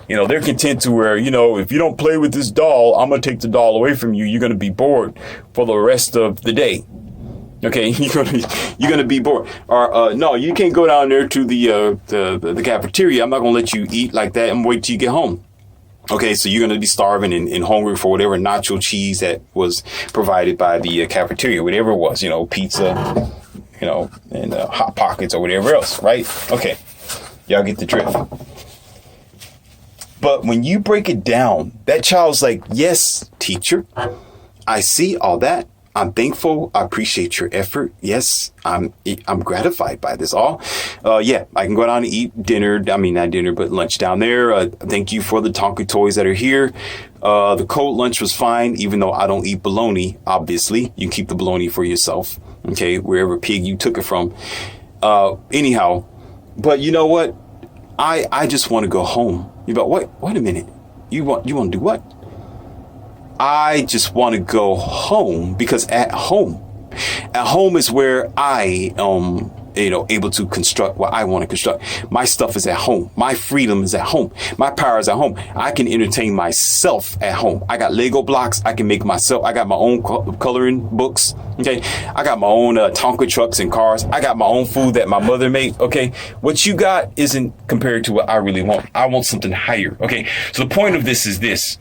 They're content to where, if you don't play with this doll, I'm going to take the doll away from you. You're going to be bored for the rest of the day. Okay, you're going to be bored. Or no, you can't go down there to the cafeteria. I'm not going to let you eat like that and wait till you get home. Okay, so you're going to be starving and hungry for whatever nacho cheese that was provided by the cafeteria, whatever it was, pizza, and Hot Pockets or whatever else, right? Okay, y'all get the drift. But when you break it down, that child's like, yes, teacher, I see all that. I'm thankful. I appreciate your effort. Yes, I'm gratified by this all. Yeah, I can go down and eat dinner. I mean, not dinner, but lunch down there. Thank you for the Tonka toys that are here. The cold lunch was fine, even though I don't eat bologna, obviously. You can keep the bologna for yourself, okay, wherever pig you took it from. Anyhow, but you know what? I just want to go home. You go, wait a minute. You want to do what? I just want to go home, because at home is where I able to construct what I want to construct. My stuff is at home. My freedom is at home. My power is at home. I can entertain myself at home. I got Lego blocks. I can make myself. I got my own coloring books. Okay. I got my own Tonka trucks and cars. I got my own food that my mother made. Okay. What you got isn't compared to what I really want. I want something higher. Okay. So the point of this is this.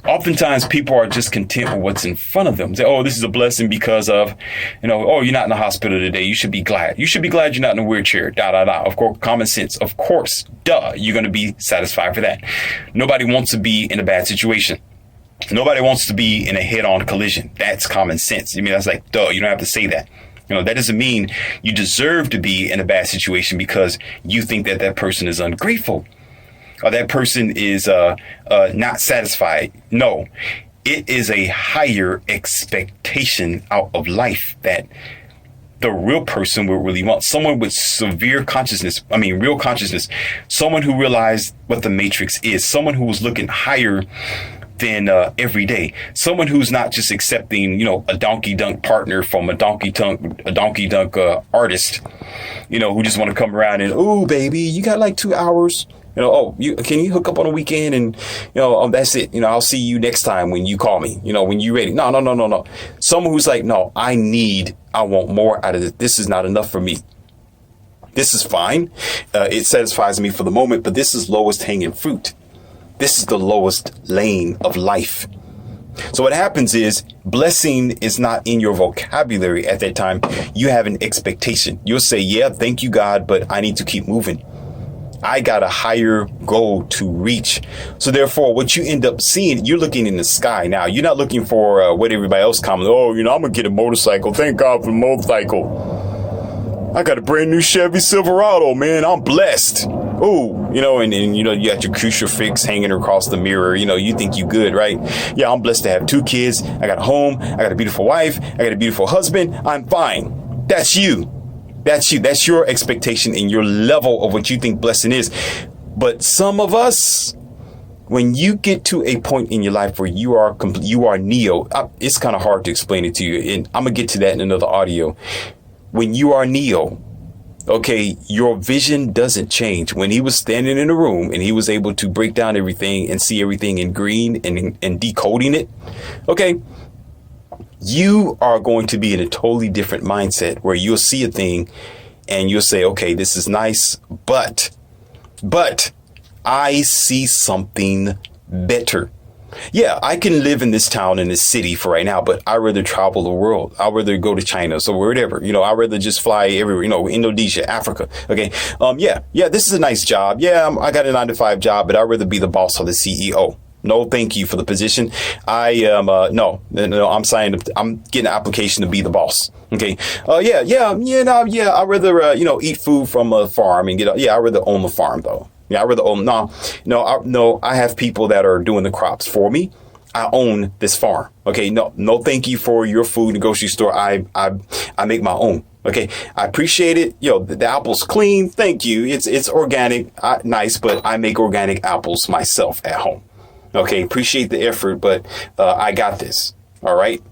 Oftentimes people are just content with what's in front of them. Say, oh, this is a blessing because of, oh, you're not in the hospital today. You should be glad. You should be glad you're not in a wheelchair. Of course, common sense. Of course, duh. You're going to be satisfied for that. Nobody wants to be in a bad situation. Nobody wants to be in a head-on collision. That's common sense. I mean, that's like, duh. You don't have to say that. That doesn't mean you deserve to be in a bad situation because you think that person is ungrateful. Or that person is not satisfied. No, it is a higher expectation out of life that the real person will really want. Someone with real consciousness, someone who realized what the matrix is, someone who was looking higher than every day, someone who's not just accepting, a donkey dunk partner from a donkey dunk artist, who just want to come around and, oh, baby, you got like 2 hours. Can you hook up on a weekend and, that's it. I'll see you next time when you call me, when you're ready. No. Someone who's like, no, I want more out of this. This is not enough for me. This is fine. It satisfies me for the moment, but this is lowest hanging fruit. This is the lowest lane of life. So what happens is blessing is not in your vocabulary at that time. You have an expectation. You'll say, yeah, thank you, God, but I need to keep moving. I got a higher goal to reach. So therefore, what you end up seeing, you're looking in the sky now. You're not looking for what everybody else comments. Oh, I'm going to get a motorcycle. Thank God for the motorcycle. I got a brand new Chevy Silverado, man. I'm blessed. Oh, and you got your crucifix hanging across the mirror. You think you good, right? Yeah, I'm blessed to have 2 kids. I got a home. I got a beautiful wife. I got a beautiful husband. I'm fine. That's you. That's you. That's your expectation and your level of what you think blessing is. But some of us, when you get to a point in your life where you are Neo, it's kind of hard to explain it to you. And I'm going to get to that in another audio. When you are Neo, okay, your vision doesn't change. When he was standing in a room and he was able to break down everything and see everything in green and decoding it, okay, you are going to be in a totally different mindset where you'll see a thing and you'll say, okay, this is nice, but I see something better. Yeah, I can live in this town, in this city for right now, but I'd rather travel the world. I'd rather go to China. So wherever, I'd rather just fly everywhere, Indonesia, Africa. Okay. Yeah, this is a nice job. Yeah, I got a 9-to-5 job, but I'd rather be the boss or the CEO. No, thank you for the position. I am, no, I'm signing, I'm getting an application to be the boss. Okay. I'd rather, eat food from a farm and I'd rather own the farm though. Yeah, I'd rather own, I have people that are doing the crops for me. I own this farm. Okay. No, thank you for your food in the grocery store. I make my own. Okay. I appreciate it. The apple's clean. Thank you. It's organic. Nice, but I make organic apples myself at home. Okay, appreciate the effort, but I got this. All right?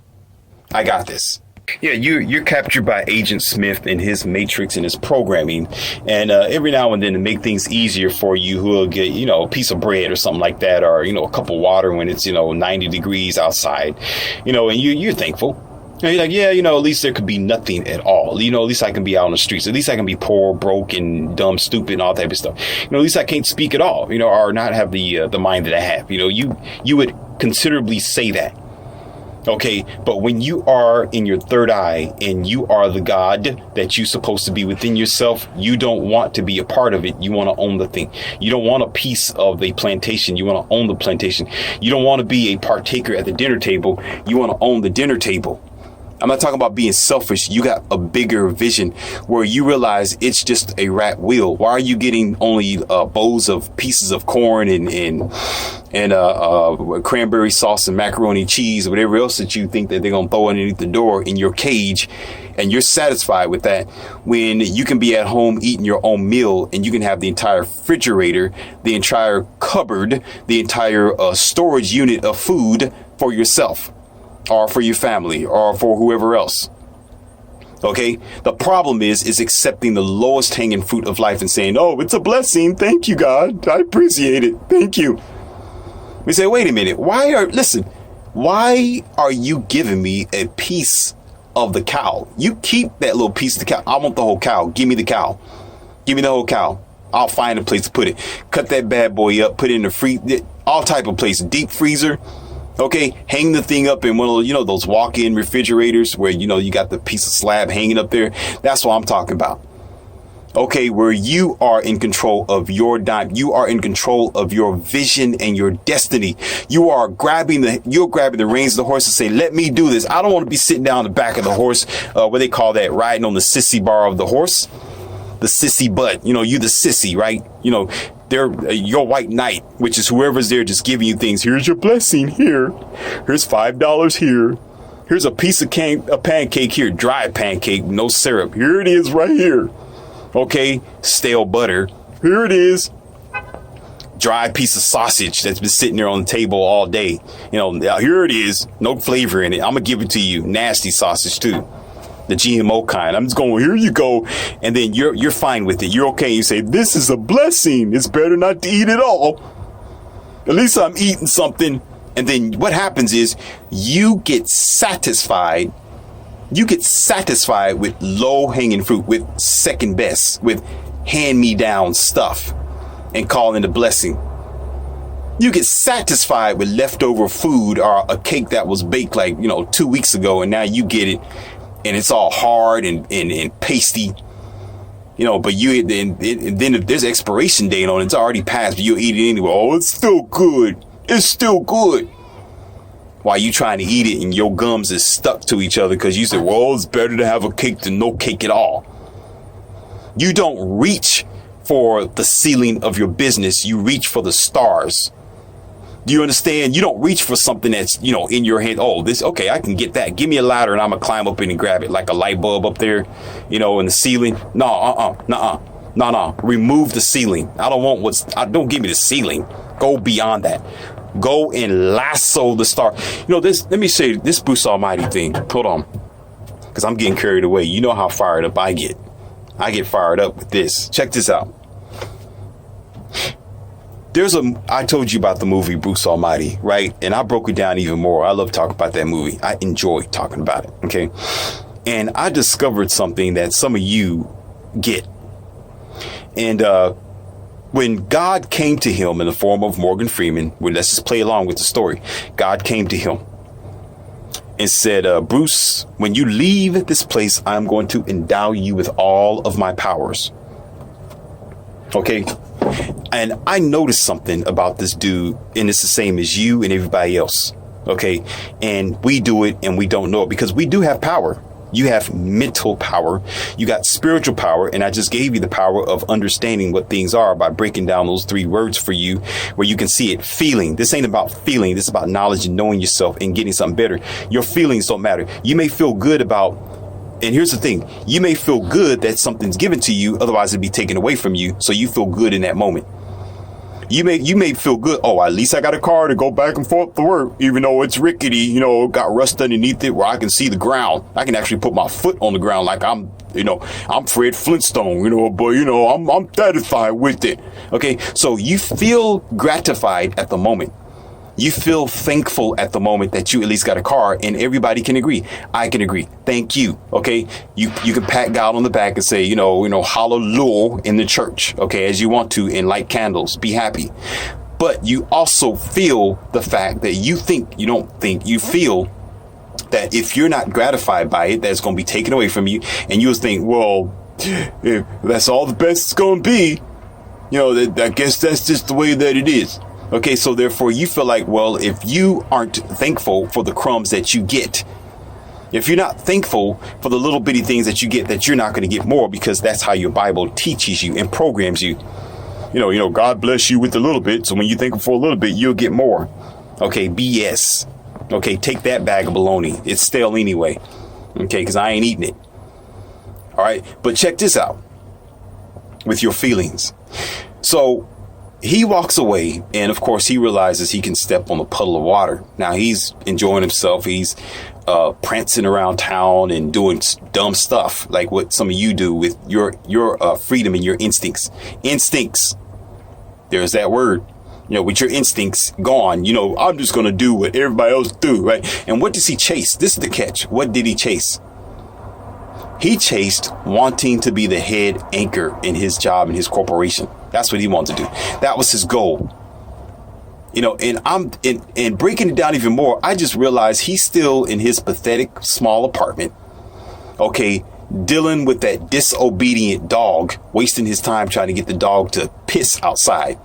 I got this. Yeah, you're captured by Agent Smith and his matrix and his programming. And every now and then to make things easier for you, who will get, a piece of bread or something like that, or, a cup of water when it's, 90 degrees outside, and you're thankful. And you're like, yeah, at least there could be nothing at all. At least I can be out on the streets. At least I can be poor, broke, and dumb, stupid, and all that type of stuff. At least I can't speak at all, or not have the mind that I have. You would considerably say that. Okay, but when you are in your third eye and you are the God that you're supposed to be within yourself, you don't want to be a part of it. You want to own the thing. You don't want a piece of a plantation. You want to own the plantation. You don't want to be a partaker at the dinner table. You want to own the dinner table. I'm not talking about being selfish. You got a bigger vision where you realize it's just a rat wheel. Why are you getting only bowls of pieces of corn and cranberry sauce and macaroni cheese or whatever else that you think that they're going to throw underneath the door in your cage, and you're satisfied with that when you can be at home eating your own meal and you can have the entire refrigerator, the entire cupboard, the entire storage unit of food for yourself, or for your family, or for whoever else. Okay? The problem is accepting the lowest hanging fruit of life and saying, oh, it's a blessing. Thank you, God. I appreciate it. Thank you. We say, wait a minute. Why are you giving me a piece of the cow? You keep that little piece of the cow. I want the whole cow. Give me the cow. Give me the whole cow. I'll find a place to put it. Cut that bad boy up. Put it in the freezer. All type of places. Deep freezer. Okay, hang the thing up in one of those, those walk-in refrigerators where, you got the piece of slab hanging up there. That's what I'm talking about. Okay, where you are in control of your dime. You are in control of your vision and your destiny. You're grabbing the reins of the horse and say, let me do this. I don't want to be sitting down the back of the horse, what they call that, riding on the sissy bar of the horse. The sissy butt, you the sissy, right? They're your white knight, which is whoever's there just giving you things. Here's your blessing here. Here's $5 here. Here's a piece of a pancake here, dry pancake, no syrup. Here it is right here. Okay, stale butter. Here it is. Dry piece of sausage that's been sitting there on the table all day. Here it is. No flavor in it. I'm going to give it to you. Nasty sausage too. The GMO kind. I'm just going, here you go. And then you're fine with it. You're okay. You say, this is a blessing. It's better not to eat it all. At least I'm eating something. And then what happens is you get satisfied. You get satisfied with low hanging fruit, with second best, with hand me down stuff and calling it a blessing. You get satisfied with leftover food or a cake that was baked 2 weeks ago. And now you get it. And it's all hard and pasty, but then if there's expiration date on it, it's already passed, but you'll eat it anyway. Oh, it's still good. It's still good. While you trying to eat it and your gums is stuck to each other because you said, well, it's better to have a cake than no cake at all. You don't reach for the ceiling of your business. You reach for the stars. Do you understand? You don't reach for something that's, in your head. Oh, okay, I can get that. Give me a ladder and I'm going to climb up in and grab it like a light bulb up there, in the ceiling. No. Remove the ceiling. I don't want don't give me the ceiling. Go beyond that. Go and lasso the star. Let me say this Bruce Almighty thing. Hold on. Because I'm getting carried away. You know how fired up I get. I get fired up with this. Check this out. I told you about the movie Bruce Almighty, right? And I broke it down even more. I love talking about that movie. I enjoy talking about it. Okay. And I discovered something that some of you get. And when God came to him in the form of Morgan Freeman, let's just play along with the story. God came to him and said, Bruce, when you leave this place, I'm going to endow you with all of my powers. Okay. And I noticed something about this dude, and it's the same as you and everybody else. Okay. And we do it and we don't know it because we do have power. You have mental power. You got spiritual power. And I just gave you the power of understanding what things are by breaking down those 3 words for you where you can see it. Feeling. This ain't about feeling. This is about knowledge and knowing yourself and getting something better. Your feelings don't matter. You may feel good about. And here's the thing. You may feel good that something's given to you. Otherwise, it'd be taken away from you. So you feel good in that moment. You may feel good. Oh, at least I got a car to go back and forth to work, even though it's rickety, got rust underneath it where I can see the ground. I can actually put my foot on the ground like I'm Fred Flintstone, but I'm satisfied with it. Okay. So you feel gratified at the moment. You feel thankful at the moment that you at least got a car, and everybody can agree. I can agree. Thank you. Okay. You can pat God on the back and say, hallelujah in the church. Okay. As you want to, and light candles, be happy. But you also feel the fact that you feel that if you're not gratified by it, that's going to be taken away from you. And you'll think, well, if that's all the best it's going to be, I guess that's just the way that it is. Okay, so therefore you feel like, well, if you aren't thankful for the crumbs that you get, if you're not thankful for the little bitty things that you get, that you're not going to get more, because that's how your Bible teaches you and programs you. God bless you with a little bit. So when you think for a little bit, you'll get more. Okay, BS. Okay, take that bag of bologna. It's stale anyway. Okay, because I ain't eating it. All right, but check this out with your feelings. So he walks away, and of course he realizes he can step on a puddle of water. Now he's enjoying himself. He's prancing around town and doing dumb stuff like what some of you do with your freedom and your instincts. Instincts. There's that word. With your instincts gone, I'm just going to do what everybody else do, right? And what does he chase? This is the catch. What did he chase? He chased wanting to be the head anchor in his job, in his corporation. That's what he wanted to do. That was his goal. And I'm in breaking it down even more. I just realized he's still in his pathetic small apartment. Okay, dealing with that disobedient dog, wasting his time trying to get the dog to piss outside.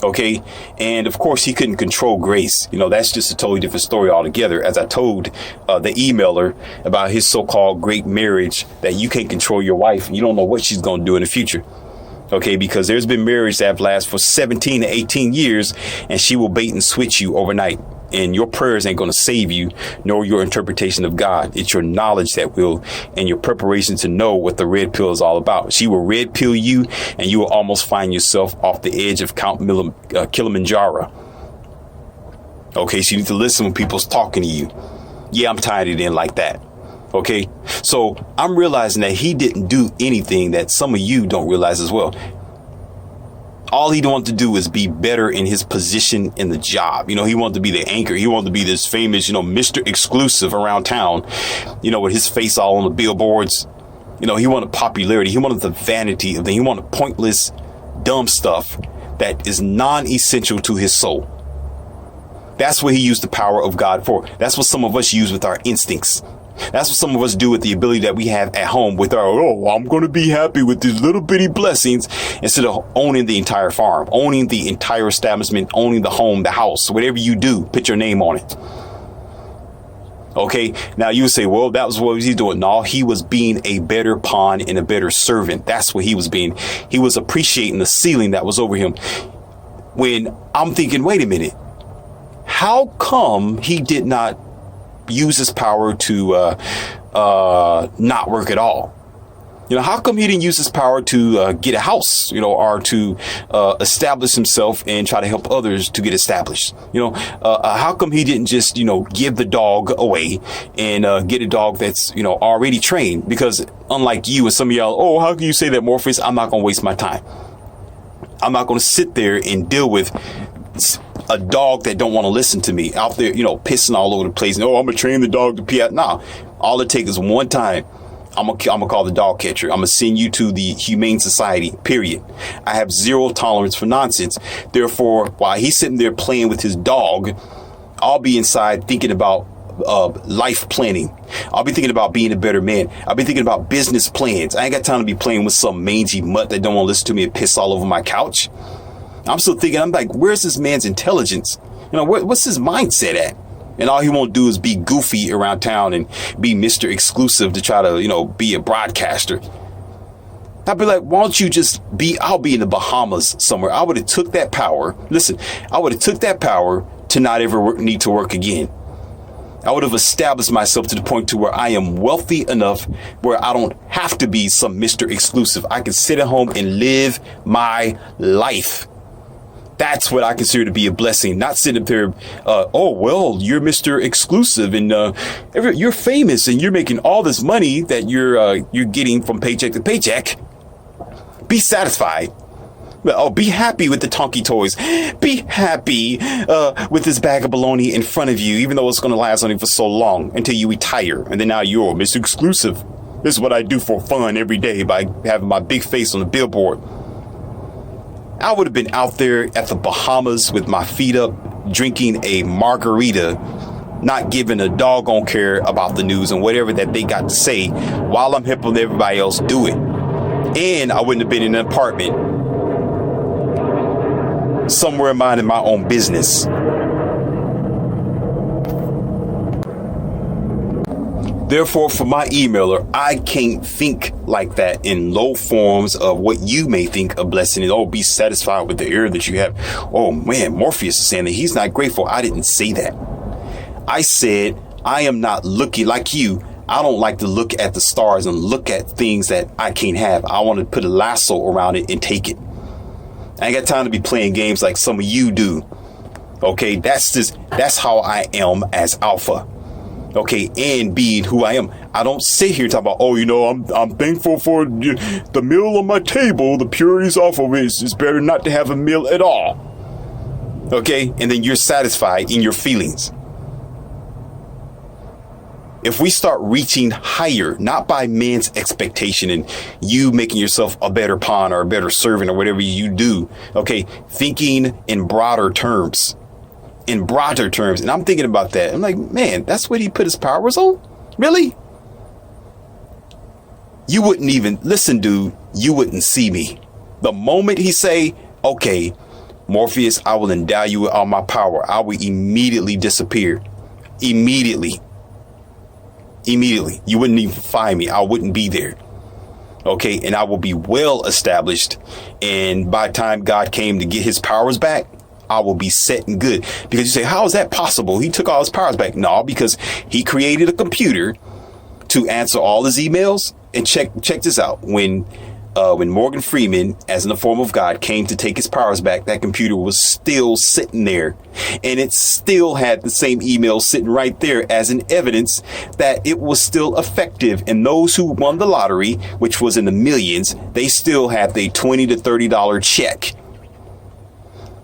Okay. And of course, he couldn't control Grace. That's just a totally different story altogether. As I told the emailer about his so-called great marriage, that you can't control your wife. You don't know what she's going to do in the future. OK, because there's been marriage that have lasted for 17 to 18 years, and she will bait and switch you overnight. And your prayers ain't going to save you, nor your interpretation of God. It's your knowledge that will, and your preparation to know what the red pill is all about. She will red pill you, and you will almost find yourself off the edge of Kilimanjaro. Okay, so you need to listen when people's talking to you. Yeah, I'm tied it in like that. Okay, so I'm realizing that he didn't do anything that some of you don't realize as well. All he wanted to do is be better in his position in the job. He wanted to be the anchor. He wanted to be this famous, Mr. Exclusive around town, with his face all on the billboards. He wanted popularity. He wanted the vanity of things. He wanted pointless, dumb stuff that is non-essential to his soul. That's what he used the power of God for. That's what some of us use with our instincts. That's what some of us do with the ability that we have at home with our, I'm going to be happy with these little bitty blessings, instead of owning the entire farm, owning the entire establishment, owning the home, the house, whatever you do, put your name on it. OK, now you say, well, that was what he's doing. No, he was being a better pawn and a better servant. That's what he was being. He was appreciating the ceiling that was over him. When I'm thinking, wait a minute, how come he did not use his power to not work at all? How come he didn't use his power to get a house, or to establish himself and try to help others to get established? How come he didn't just, give the dog away and get a dog that's, already trained? Because unlike you and some of y'all, how can you say that, Morpheus? I'm not going to waste my time. I'm not going to sit there and deal with a dog that don't want to listen to me out there, pissing all over the place. I'm going to train the dog to pee out. Nah, all it takes is one time. I'm going to call the dog catcher. I'm going to send you to the Humane Society, period. I have zero tolerance for nonsense. Therefore, while he's sitting there playing with his dog, I'll be inside thinking about life planning. I'll be thinking about being a better man. I'll be thinking about business plans. I ain't got time to be playing with some mangy mutt that don't want to listen to me and piss all over my couch. I'm still thinking, I'm like, where's this man's intelligence? What's his mindset at? And all he won't do is be goofy around town and be Mr. Exclusive to try to, be a broadcaster. I'd be like, why don't you just I'll be in the Bahamas somewhere. I would have took that power. Listen, I would have took that power to not ever need to work again. I would have established myself to the point to where I am wealthy enough where I don't have to be some Mr. Exclusive. I can sit at home and live my life. That's what I consider to be a blessing. Not sitting up there, you're Mr. Exclusive and you're famous and you're making all this money that you're getting from paycheck to paycheck. Be satisfied. Be happy with the Tonky toys. Be happy with this bag of bologna in front of you, even though it's going to last on you for so long until you retire. And then now you're Mr. Exclusive. This is what I do for fun every day by having my big face on the billboard. I would have been out there at the Bahamas with my feet up, drinking a margarita, not giving a doggone care about the news and whatever that they got to say while I'm helping everybody else do it. And I wouldn't have been in an apartment somewhere minding my own business. Therefore, for my emailer, I can't think like that in low forms of what you may think a blessing is. Oh, be satisfied with the error that you have. Oh man, Morpheus is saying that he's not grateful. I didn't say that. I said, I am not looking like you. I don't like to look at the stars and look at things that I can't have. I want to put a lasso around it and take it. I ain't got time to be playing games like some of you do. Okay, that's how I am as Alpha. Okay, and being who I am. I don't sit here and talk about, oh, I'm thankful for the meal on my table. The purity's off of it. It's better not to have a meal at all. Okay, and then you're satisfied in your feelings. If we start reaching higher, not by man's expectation and you making yourself a better pawn or a better servant or whatever you do, okay, thinking in broader terms. And I'm thinking about that. I'm like, man, that's what he put his powers on? Really? You wouldn't even listen, dude. You wouldn't see me. The moment he say, okay, Morpheus, I will endow you with all my power, I will immediately disappear. Immediately. You wouldn't even find me. I wouldn't be there. Okay. And I will be well established. And by the time God came to get his powers back, I will be set and good. Because you say, how is that possible? He took all his powers back. No, because he created a computer to answer all his emails. And check this out. When Morgan Freeman, as in the form of God, came to take his powers back, that computer was still sitting there. And it still had the same email sitting right there as an evidence that it was still effective. And those who won the lottery, which was in the millions, they still had the $20 to $30 check.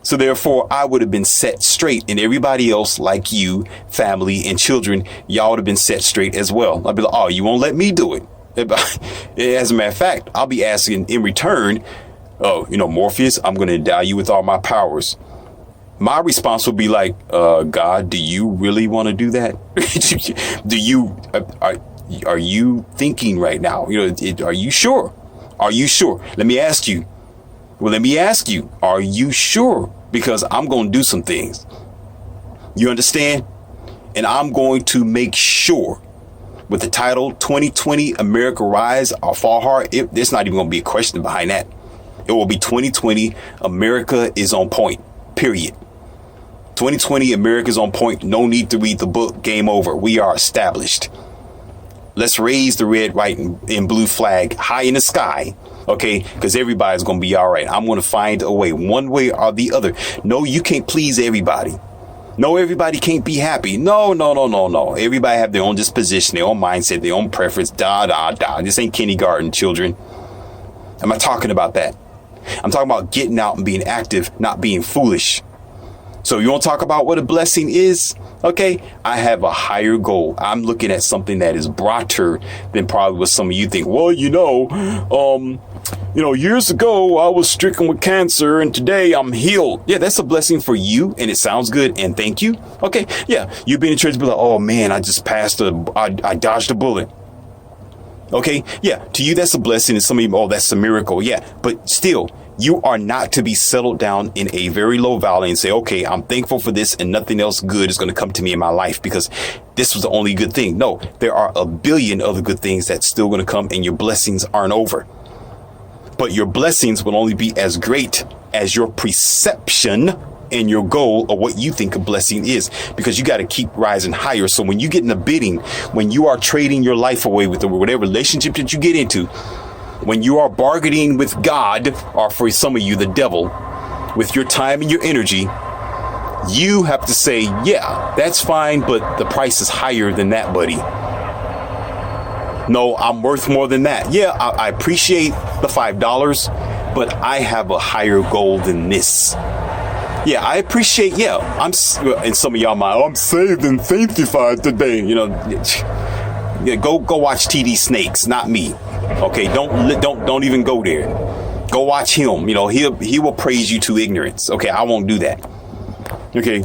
So therefore, I would have been set straight, and everybody else like you, family and children, y'all would have been set straight as well. I'll be like, oh, you won't let me do it. As a matter of fact, I'll be asking in return, oh, Morpheus, I'm going to endow you with all my powers. My response would be like, God, do you really want to do that? Are you thinking right now? Are you sure? Are you sure? Let me ask you, are you sure? Because I'm going to do some things. You understand? And I'm going to make sure with the title 2020 America Rise or Fall Hard. There's not even going to be a question behind that. It will be 2020 America is on point, period. 2020 America is on point. No need to read the book. Game over. We are established. Let's raise the red, white, and blue flag high in the sky. Okay, because everybody's going to be all right. I'm going to find a way, one way or the other. No, you can't please everybody. No, everybody can't be happy. No. Everybody have their own disposition, their own mindset, their own preference. This ain't kindergarten, children. I'm not talking about that. I'm talking about getting out and being active, not being foolish. So you want to talk about what a blessing is? Okay, I have a higher goal. I'm looking at something that is broader than probably what some of you think. Well, years ago I was stricken with cancer and today I'm healed. Yeah, that's a blessing for you and it sounds good and thank you. Okay, yeah, you've been in church and be like, oh man, I dodged a bullet. Okay, yeah, to you that's a blessing and some of you, oh, that's a miracle. Yeah, but still, you are not to be settled down in a very low valley and say, okay, I'm thankful for this and nothing else good is going to come to me in my life because this was the only good thing. No, there are a billion other good things that's still going to come and your blessings aren't over. But your blessings will only be as great as your perception and your goal of what you think a blessing is, because you got to keep rising higher. So when you get in the bidding, when you are trading your life away with whatever relationship that you get into, when you are bargaining with God, or for some of you, the devil, with your time and your energy, you have to say, yeah, that's fine, but the price is higher than that, buddy. No, I'm worth more than that. Yeah, I appreciate the $5, but I have a higher goal than this. Yeah, I appreciate, and some of y'all might, I'm saved and sanctified today. Go watch TD Snakes, not me. Okay, don't even go there. Go watch him. He will praise you to ignorance. Okay, I won't do that. Okay,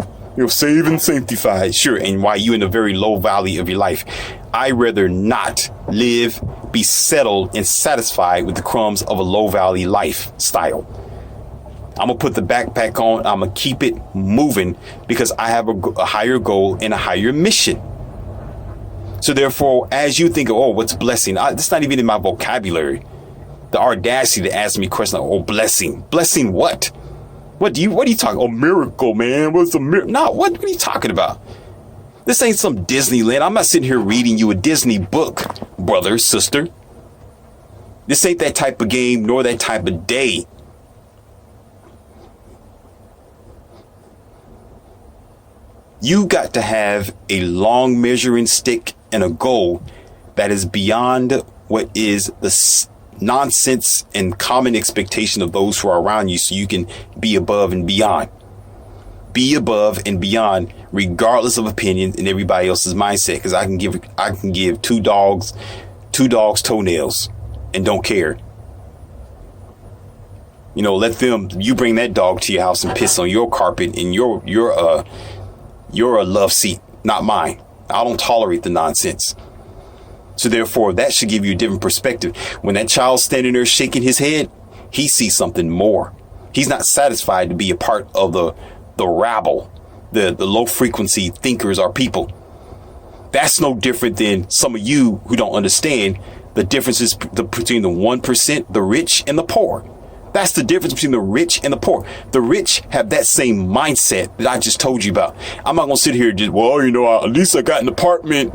Saved and sanctified. Sure. And while you in a very low valley of your life, I rather not be settled and satisfied with the crumbs of a low valley lifestyle. I'm going to put the backpack on. I'm going to keep it moving because I have a higher goal and a higher mission. So therefore, as you think of, oh, what's blessing? That's not even in my vocabulary. The audacity to ask me questions like, oh, blessing. Blessing what? What are you talking? Oh, miracle, man. What's a miracle? No, what are you talking about? This ain't some Disneyland. I'm not sitting here reading you a Disney book, brother, sister. This ain't that type of game nor that type of day. You got to have a long measuring stick and a goal that is beyond what is the nonsense and common expectation of those who are around you, so you can be above and beyond. Be above and beyond, regardless of opinions and everybody else's mindset. Because I can give two dogs toenails and don't care. You bring that dog to your house and piss on your carpet and you're a love seat, not mine. I don't tolerate the nonsense. So therefore, that should give you a different perspective. When that child's standing there shaking his head, he sees something more. He's not satisfied to be a part of the rabble, the low frequency thinkers or people. That's no different than some of you who don't understand the differences between the 1%, the rich and the poor. That's the difference between the rich and the poor. The rich have that same mindset that I just told you about. I'm not going to sit here and just, at least I got an apartment.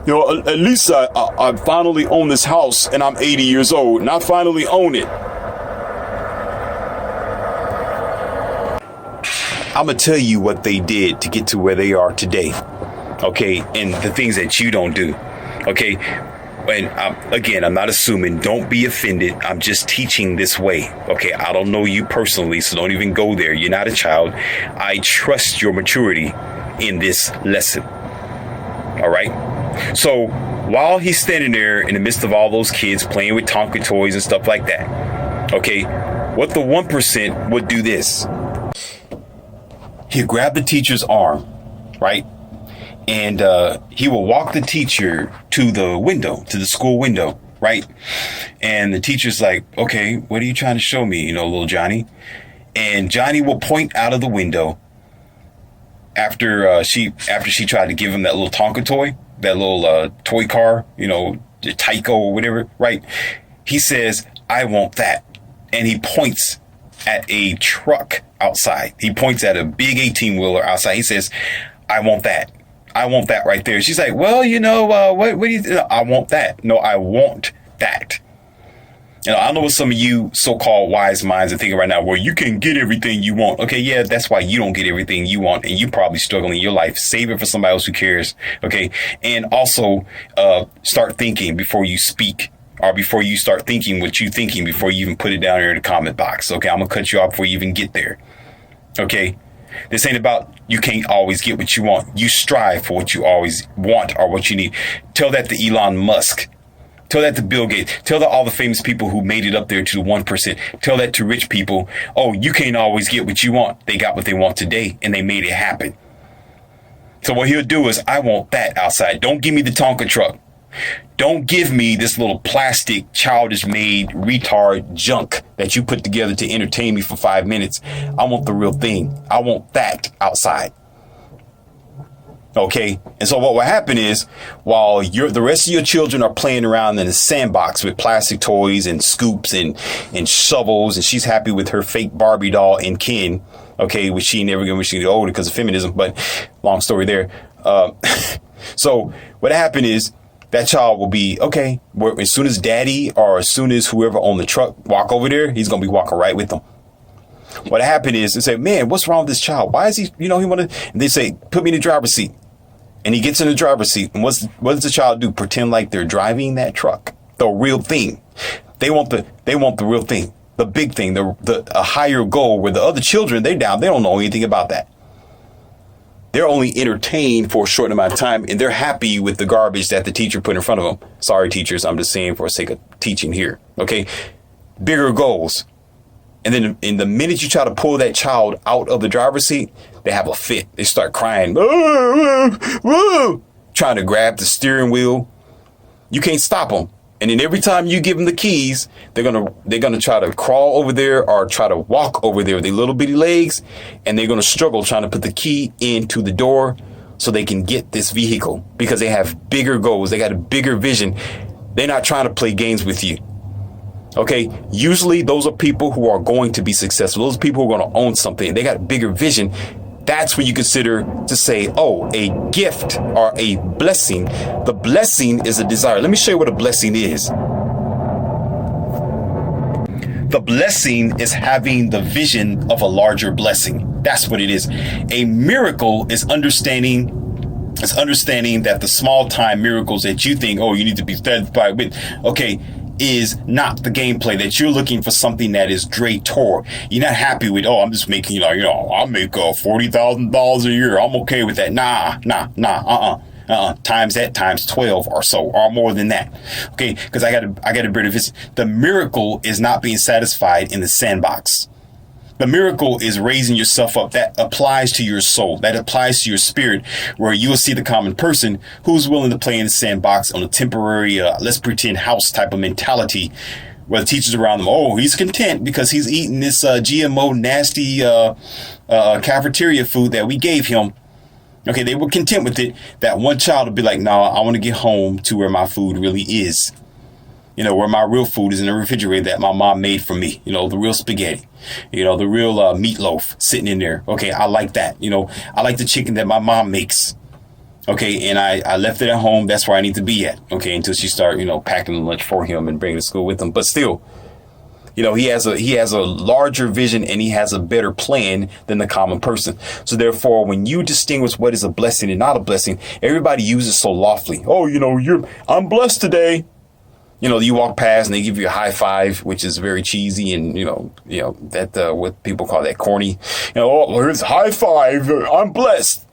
At least I finally own this house and I'm 80 years old and I finally own it. I'm going to tell you what they did to get to where they are today. Okay. And the things that you don't do. Okay. And I'm not assuming, don't be offended. I'm just teaching this way. Okay. I don't know you personally, so don't even go there. You're not a child. I trust your maturity in this lesson. All right. So while he's standing there in the midst of all those kids playing with Tonka toys and stuff like that, okay, what the 1% would do this. He'll grab the teacher's arm, right? And he will walk the teacher to the window, to the school window, right? And the teacher's like, okay, what are you trying to show me, little Johnny? And Johnny will point out of the window after she tried to give him that little Tonka toy. That little toy car, the Tyco or whatever, right? He says, I want that. And he points at a truck outside. He points at a big 18-wheeler outside. He says, I want that. I want that right there. She's like, well, what do you I want that. No, I want that. I know what some of you so-called wise minds are thinking right now, well, you can get everything you want. Okay, yeah, that's why you don't get everything you want. And you probably struggling in your life. Save it for somebody else who cares. Okay. And also start thinking before you speak, or before you start thinking what you're thinking before you even put it down here in the comment box. Okay, I'm going to cut you off before you even get there. Okay. This ain't about you can't always get what you want. You strive for what you always want or what you need. Tell that to Elon Musk. Tell that to Bill Gates. Tell all the famous people who made it up there to the 1%. Tell that to rich people. Oh, you can't always get what you want. They got what they want today and they made it happen. So what he'll do is, I want that outside. Don't give me the Tonka truck. Don't give me this little plastic, childish made retard junk that you put together to entertain me for 5 minutes. I want the real thing. I want that outside. Okay. And so what will happen is, while the rest of your children are playing around in a sandbox with plastic toys and scoops and shovels, and she's happy with her fake Barbie doll and Ken. Okay. Which she never gonna wish she get older because of feminism, but long story there. So what happened is, that child will be, okay, as soon as daddy or as soon as whoever on the truck walk over there, he's going to be walking right with them. What happened is, they say, man, what's wrong with this child? Why is he, he want to, and they say, put me in the driver's seat. And he gets in the driver's seat. And what does the child do? Pretend like they're driving that truck. The real thing. They want the real thing. The big thing, a higher goal, where the other children, they're down. They don't know anything about that. They're only entertained for a short amount of time, and they're happy with the garbage that the teacher put in front of them. Sorry, teachers. I'm just saying for the sake of teaching here. Okay. Bigger goals. And then in the minute you try to pull that child out of the driver's seat, they have a fit. They start crying, trying to grab the steering wheel. You can't stop them. And then every time you give them the keys, they're gonna try to crawl over there or try to walk over there with their little bitty legs, and they're gonna struggle trying to put the key into the door so they can get this vehicle, because they have bigger goals. They got a bigger vision. They're not trying to play games with you. Okay, usually those are people who are going to be successful. Those are people who are going to own something. They got a bigger vision. That's when you consider to say, oh, a gift or a blessing. The blessing is a desire. Let me show you what a blessing is. The blessing is having the vision of a larger blessing. That's what it is. A miracle is understanding that the small time miracles that you think, oh, you need to be satisfied with, okay, is not the gameplay, that you're looking for something that is Drator. You're not happy with, oh, I'm just making, I'll make $40,000 a year. I'm okay with that. Times that times 12 or so, or more than that. Okay, because I gotta bring it. The miracle is not being satisfied in the sandbox. The miracle is raising yourself up. That applies to your soul. That applies to your spirit, where you will see the common person who's willing to play in the sandbox on a temporary, let's pretend house type of mentality, where the teachers around them, oh, he's content because he's eating this GMO nasty cafeteria food that we gave him. Okay, they were content with it. That one child would be like, no, I want to get home to where my food really is. Where my real food is in the refrigerator that my mom made for me. The real spaghetti, the real meatloaf sitting in there. Okay, I like that. I like the chicken that my mom makes. Okay, and I left it at home. That's where I need to be at. Okay, until she start, packing the lunch for him and bringing it to school with him. But still, he has a larger vision, and he has a better plan than the common person. So therefore, when you distinguish what is a blessing and not a blessing, everybody uses so lofty. Oh, I'm blessed today. You walk past and they give you a high five, which is very cheesy, and that what people call that corny. Oh, here's a high five. I'm blessed.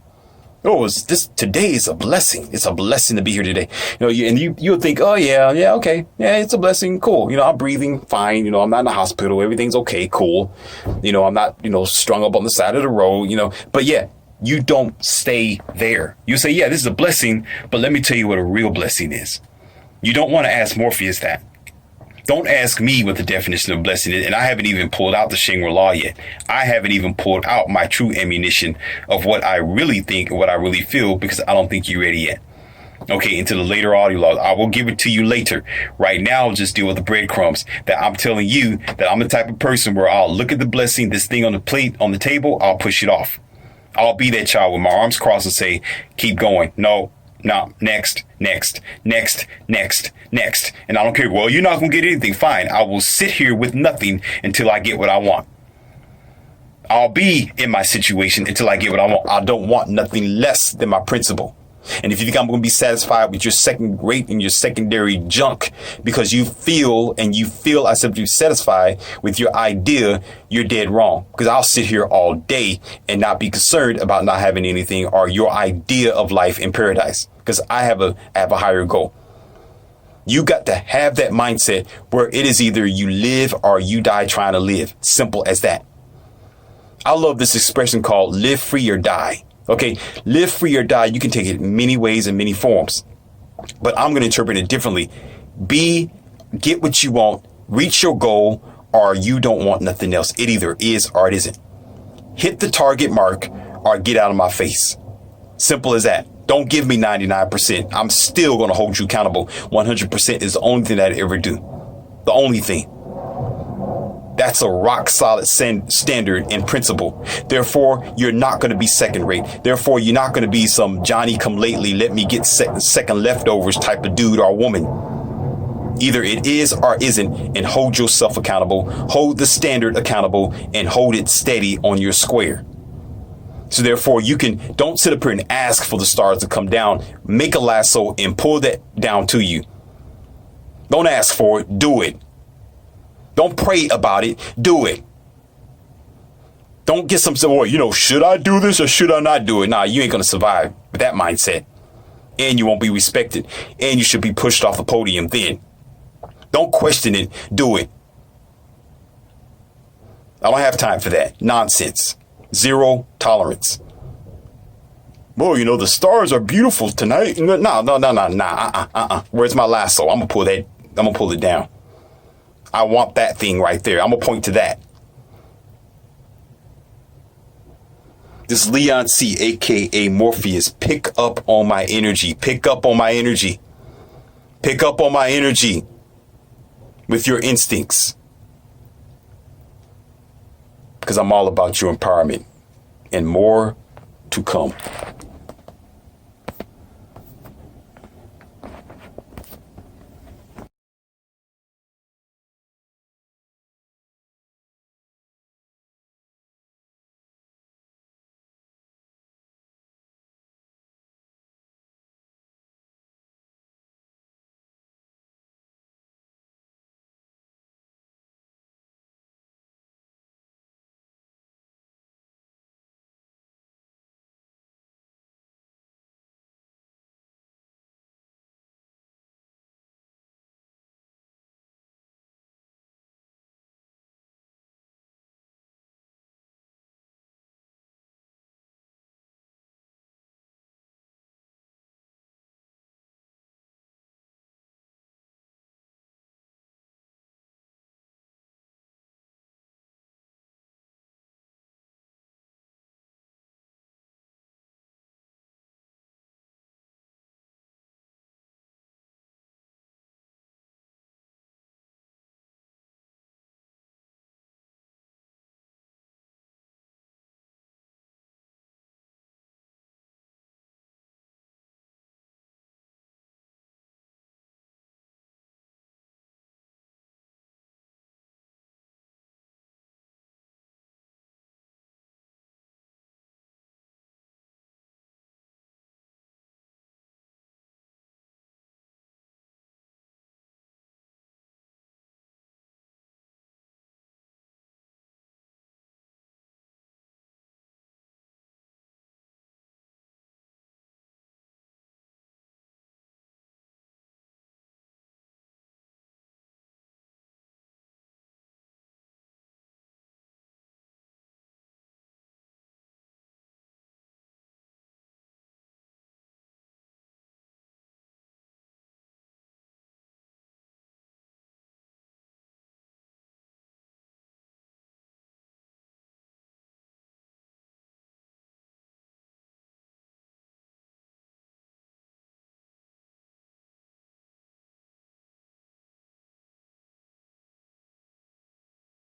Oh, today is a blessing. It's a blessing to be here today. You'll think, oh yeah, okay, yeah, it's a blessing. Cool. I'm breathing fine. I'm not in the hospital. Everything's okay. Cool. I'm not strung up on the side of the road. But yeah, you don't stay there. You say, yeah, this is a blessing, but let me tell you what a real blessing is. You don't want to ask Morpheus that. Don't ask me what the definition of blessing is. And I haven't even pulled out the Shangri-La yet. I haven't even pulled out my true ammunition of what I really think and what I really feel, because I don't think you're ready yet. Okay, into the later audio log. I will give it to you later. Right now, just deal with the breadcrumbs. That I'm telling you that I'm the type of person where I'll look at the blessing, this thing on the plate, on the table, I'll push it off. I'll be that child with my arms crossed and say, keep going. No, next. And I don't care. Well, you're not going to get anything. Fine. I will sit here with nothing until I get what I want. I'll be in my situation until I get what I want. I don't want nothing less than my principle. And if you think I'm going to be satisfied with your second rate and your secondary junk because you feel I simply be satisfied with your idea, you're dead wrong. Because I'll sit here all day and not be concerned about not having anything or your idea of life in paradise. Because I have a higher goal. You got to have that mindset where it is either you live or you die trying to live. Simple as that. I love this expression called live free or die. Okay, live free or die. You can take it many ways and many forms, but I'm going to interpret it differently. Get what you want, reach your goal, or you don't want nothing else. It either is or it isn't. Hit the target mark or get out of my face. Simple as that. Don't give me 99%. I'm still going to hold you accountable. 100% is the only thing that I ever do. The only thing. That's a rock solid standard and principle. Therefore, you're not going to be second rate. Therefore, you're not going to be some Johnny come lately, let me get second leftovers type of dude or woman. Either it is or isn't, and hold yourself accountable, hold the standard accountable, and hold it steady on your square. So therefore, don't sit up here and ask for the stars to come down. Make a lasso and pull that down to you. Don't ask for it. Do it. Don't pray about it. Do it. Don't get some, should I do this or should I not do it? Nah, you ain't going to survive with that mindset. And you won't be respected. And you should be pushed off the podium then. Don't question it. Do it. I don't have time for that nonsense. Zero tolerance. Well, you know, the stars are beautiful tonight. No. Where's my lasso? I'm going to pull it down. I want that thing right there. I'm going to point to that. This Leon C, aka Morpheus, pick up on my energy. Pick up on my energy. Pick up on my energy with your instincts. Because I'm all about your empowerment and more to come.